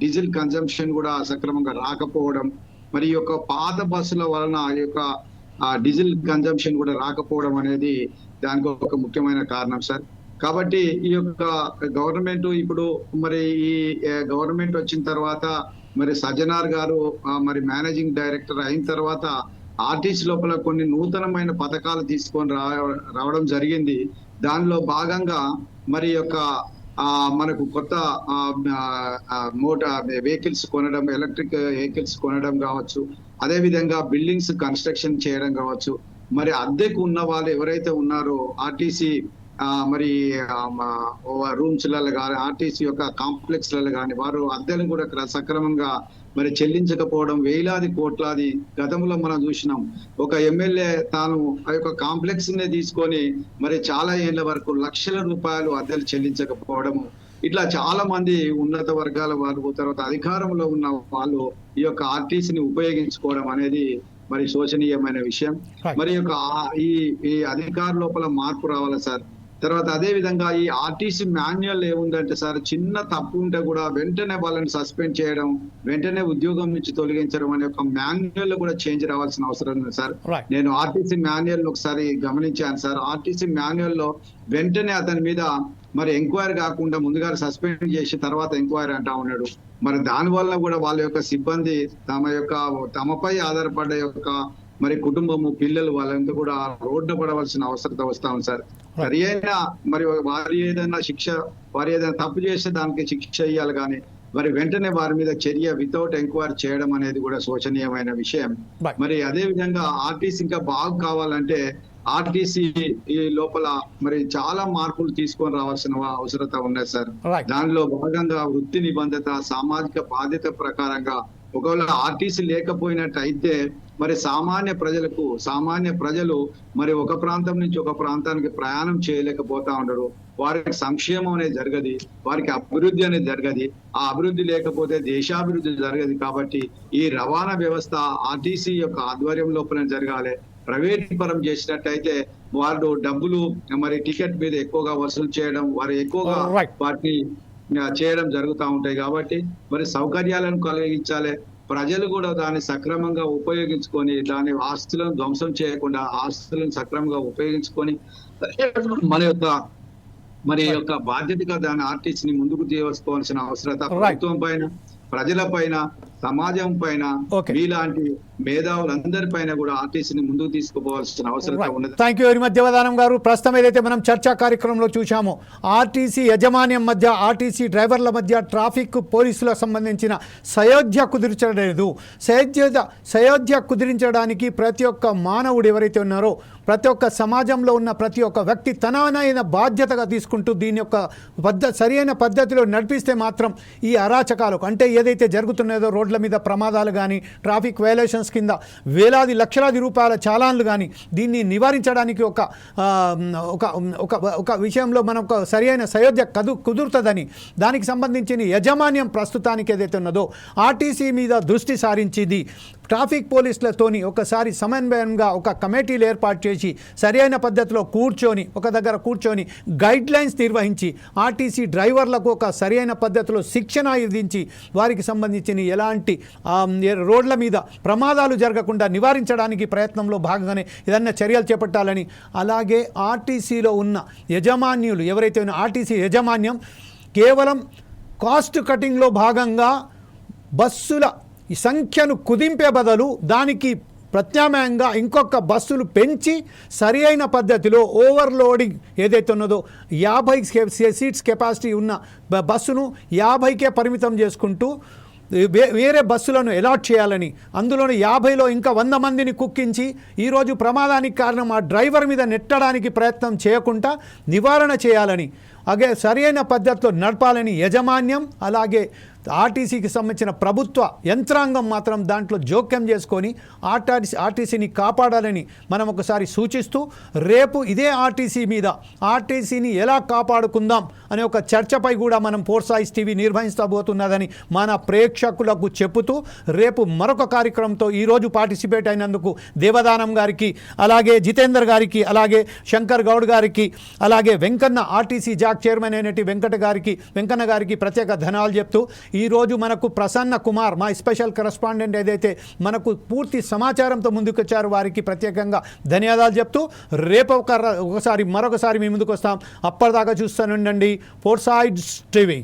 డీజిల్ కన్జంప్షన్ కూడా సక్రమంగా రాకపోవడం, మరి యొక్క పాత బస్సుల వలన ఈ యొక్క డీజిల్ కన్జంప్షన్ కూడా రాకపోవడం అనేది దానికి ఒక ముఖ్యమైన కారణం సార్. కాబట్టి ఈ యొక్క గవర్నమెంట్ ఇప్పుడు మరి ఈ గవర్నమెంట్ వచ్చిన తర్వాత మరి సజ్జనార్ గారు మరి మేనేజింగ్ డైరెక్టర్ అయిన తర్వాత ఆర్టీసీ లోపల కొన్ని నూతనమైన పథకాలు తీసుకొని రావడం జరిగింది. దానిలో భాగంగా మరి యొక్క మనకు కొత్త మోటార్ వెహికల్స్ కొనడం, ఎలక్ట్రిక్ వెహికల్స్ కొనడం కావచ్చు, అదే విధంగా బిల్డింగ్స్ కన్స్ట్రక్షన్ చేయడం కావచ్చు. మరి అద్దెకు ఉన్న వాళ్ళు ఎవరైతే ఉన్నారో ఆర్టీసీ మరి రూమ్స్లలో కానీ ఆర్టీసీ యొక్క కాంప్లెక్స్లలో కానీ వారు అద్దెలు కూడా సక్రమంగా మరి చెల్లించకపోవడం వేలాది కోట్లాది గతంలో మనం చూసినాం. ఒక ఎమ్మెల్యే తాను ఆ యొక్క కాంప్లెక్స్ ని తీసుకొని మరి చాలా ఏళ్ల వరకు లక్షల రూపాయలు అద్దెలు చెల్లించకపోవడము, ఇట్లా చాలా మంది ఉన్నత వర్గాల వారు తర్వాత అధికారంలో ఉన్న వాళ్ళు ఈ యొక్క ఆర్టీసీని ఉపయోగించుకోవడం అనేది మరి శోచనీయమైన విషయం. మరి యొక్క ఈ అధికార లోపల మార్పు రావాలి సార్. తర్వాత అదే విధంగా ఈ ఆర్టీసీ మాన్యువల్ ఏముందంటే సార్, చిన్న తప్పు ఉంటే కూడా వెంటనే వాళ్ళని సస్పెండ్ చేయడం, వెంటనే ఉద్యోగం నుంచి తొలగించడం అనే ఒక మాన్యువల్ లో కూడా చేంజ్ రావాల్సిన అవసరం ఉంది సార్. నేను ఆర్టీసీ మాన్యువల్ ఒకసారి గమనించాను సార్. ఆర్టీసీ మాన్యువల్ లో వెంటనే అతని మీద మరి ఎంక్వైరీ కాకుండా ముందుగా సస్పెండ్ చేసి తర్వాత ఎంక్వైరీ అంటా ఉన్నాడు. మరి దాని వల్ల కూడా వాళ్ళ యొక్క సిబ్బంది తమపై ఆధారపడ్డ యొక్క మరి కుటుంబము పిల్లలు వాళ్ళంతా కూడా రోడ్డు పడవలసిన అవసరం వస్తా ఉంది సార్. సరి అయిన మరి వారి ఏదైనా తప్పు చేస్తే దానికి శిక్ష ఇవ్వాలి కానీ మరి వెంటనే వారి మీద చర్య వితౌట్ ఎంక్వైరీ చేయడం అనేది కూడా శోచనీయమైన విషయం. మరి అదే విధంగా ఆర్టీసీ ఇంకా బాగా కావాలంటే ఆర్టీసీ ఈ లోపల మరి చాలా మార్పులు తీసుకొని రావాల్సిన అవసరత ఉన్నది సార్. దానిలో భాగంగా వృత్తి నిబంధత, సామాజిక బాధ్యత ప్రకారంగా ఒకవేళ ఆర్టీసీ లేకపోయినట్టయితే మరి సామాన్య ప్రజలు మరి ఒక ప్రాంతం నుంచి ఒక ప్రాంతానికి ప్రయాణం చేయలేకపోతా ఉండరు. వారికి సంక్షేమం అనేది జరగదు, వారికి అభివృద్ధి అనేది జరగదు. ఆ అభివృద్ధి లేకపోతే దేశాభివృద్ధి జరగదు. కాబట్టి ఈ రవాణా వ్యవస్థ ఆర్టీసీ యొక్క ఆధ్వర్యం లోపల జరగాలి. ప్రైవేట్ పరం చేసినట్టయితే వారు డబ్బులు మరి టికెట్ మీద ఎక్కువగా వసూలు చేయడం, వారు ఎక్కువగా వాటిని చేయడం జరుగుతూ ఉంటాయి. కాబట్టి మరి సౌకర్యాలను కలిగించాలి. ప్రజలు కూడా దాన్ని సక్రమంగా ఉపయోగించుకొని దాని ఆస్తులను ధ్వంసం చేయకుండా ఆస్తులను సక్రమంగా ఉపయోగించుకొని మన యొక్క బాధ్యతగా దాని ఆర్టీసీని ముందుకు తీసుకోవాల్సిన అవసరత ప్రభుత్వం పైన, ప్రజల పైన, సమాజం పైన, మీలాంటి మేధావులందరి పైన కూడా ఆర్టీసీని ముందుకు తీసుకుపోవాల్సిన అవసరం ఉన్నది. Thank you very much Devadanam గారు. ప్రస్తుతం ఏదైతే మనం చర్చా కార్యక్రమంలో చూసామో ఆర్టీసీ యాజమాన్యం మధ్య, ఆర్టీసీ డ్రైవర్ల మధ్య ట్రాఫిక్ పోలీసులకు సంబంధించిన సయోధ్య కుదిర్చలేదు. సయోధ్య కుదిరించడానికి ప్రతి ఒక్క మానవుడు ఎవరైతే ఉన్నారో, ప్రతి ఒక్క సమాజంలో ఉన్న ప్రతి ఒక్క వ్యక్తి తననైన బాధ్యతగా తీసుకుంటూ దీని యొక్క సరైన పద్ధతిలో నడిపిస్తే మాత్రం ఈ అరాచకాలకు, అంటే ఏదైతే జరుగుతున్నదో రోడ్ల మీద ప్రమాదాలు కానీ, ట్రాఫిక్ వైలేషన్స్ కింద వేలాది లక్షలాది రూపాయల చాలాన్లు కానీ, దీన్ని నివారించడానికి ఒక విషయంలో మనం ఒక సరైన సయోధ్య కుదురుతుందని, దానికి సంబంధించిన యాజమాన్యం ప్రస్తుతానికి ఏదైతే ఉన్నదో ఆర్టీసీ మీద దృష్టి సారించింది. ట్రాఫిక్ పోలీసులతోని ఒకసారి సమన్వయంగా ఒక కమిటీలు ఏర్పాటు చేసి సరైన పద్ధతిలో ఒక దగ్గర కూర్చొని గైడ్ లైన్స్ నిర్వహించి ఆర్టీసీ డ్రైవర్లకు ఒక సరైన పద్ధతిలో శిక్షణ విధించి వారికి సంబంధించిన ఎలాంటి రోడ్ల మీద ప్రమాదాలు జరగకుండా నివారించడానికి ప్రయత్నంలో భాగంగానే ఏదన్నా చర్యలు చేపట్టాలని, అలాగే ఆర్టీసీలో ఉన్న యాజమాన్యులు ఎవరైతే ఉన్న ఆర్టీసీ యాజమాన్యం కేవలం కాస్ట్ కటింగ్లో భాగంగా బస్సుల ఈ సంఖ్యను కుదింపే బదులు దానికి ప్రత్యామ్నాయంగా ఇంకొక బస్సులు పెంచి సరి అయిన పద్ధతిలో ఓవర్లోడింగ్ ఏదైతే ఉన్నదో 50 సీట్స్ కెపాసిటీ ఉన్న బస్సును 50కే పరిమితం చేసుకుంటూ వేరే బస్సులను అలాట్ చేయాలని, అందులోని 50లో ఇంకా 100 మందిని కుక్కించి ఈరోజు ప్రమాదానికి కారణం ఆ డ్రైవర్ మీద నెట్టడానికి ప్రయత్నం చేయకుండా నివారణ చేయాలని, అలాగే సరైన పద్ధతిలో నడపాలని యాజమాన్యం, అలాగే ఆర్టీసీకి సంబంధించిన ప్రభుత్వ యంత్రాంగం మాత్రం దాంట్లో జోక్యం చేసుకొని ఆర్టీసీని కాపాడాలని మనం ఒకసారి సూచిస్తూ, రేపు ఇదే ఆర్టీసీ మీద ఆర్టీసీని ఎలా కాపాడుకుందాం అనే ఒక చర్చపై కూడా మనం ఫోర్సైజ్ టీవీ నిర్వహించబోతున్నదని మన ప్రేక్షకులకు చెబుతూ, రేపు మరొక కార్యక్రమంతో ఈరోజు పార్టిసిపేట్ అయినందుకు దేవదానం గారికి, అలాగే జితేందర్ గారికి, అలాగే శంకర్ గౌడ్ గారికి, అలాగే వెంకన్న ఆర్టీసీ జాక్ చైర్మన్ అయినటి వెంకన్న గారికి ప్రత్యేక ధన్యవాదాలు చెప్తూ, ఈరోజు మనకు ప్రసన్న కుమార్ మా స్పెషల్ కరెస్పాండెంట్ ఏదైతే మనకు పూర్తి సమాచారంతో ముందుకొచ్చారు, వారికి ప్రత్యేకంగా ధన్యవాదాలు చెప్తూ, రేపు మరొకసారి మీ ముందుకు వస్తాం. అప్పటిదాకా చూస్తూనే ఉండండి ఫోర్సైజ్ టీవీ.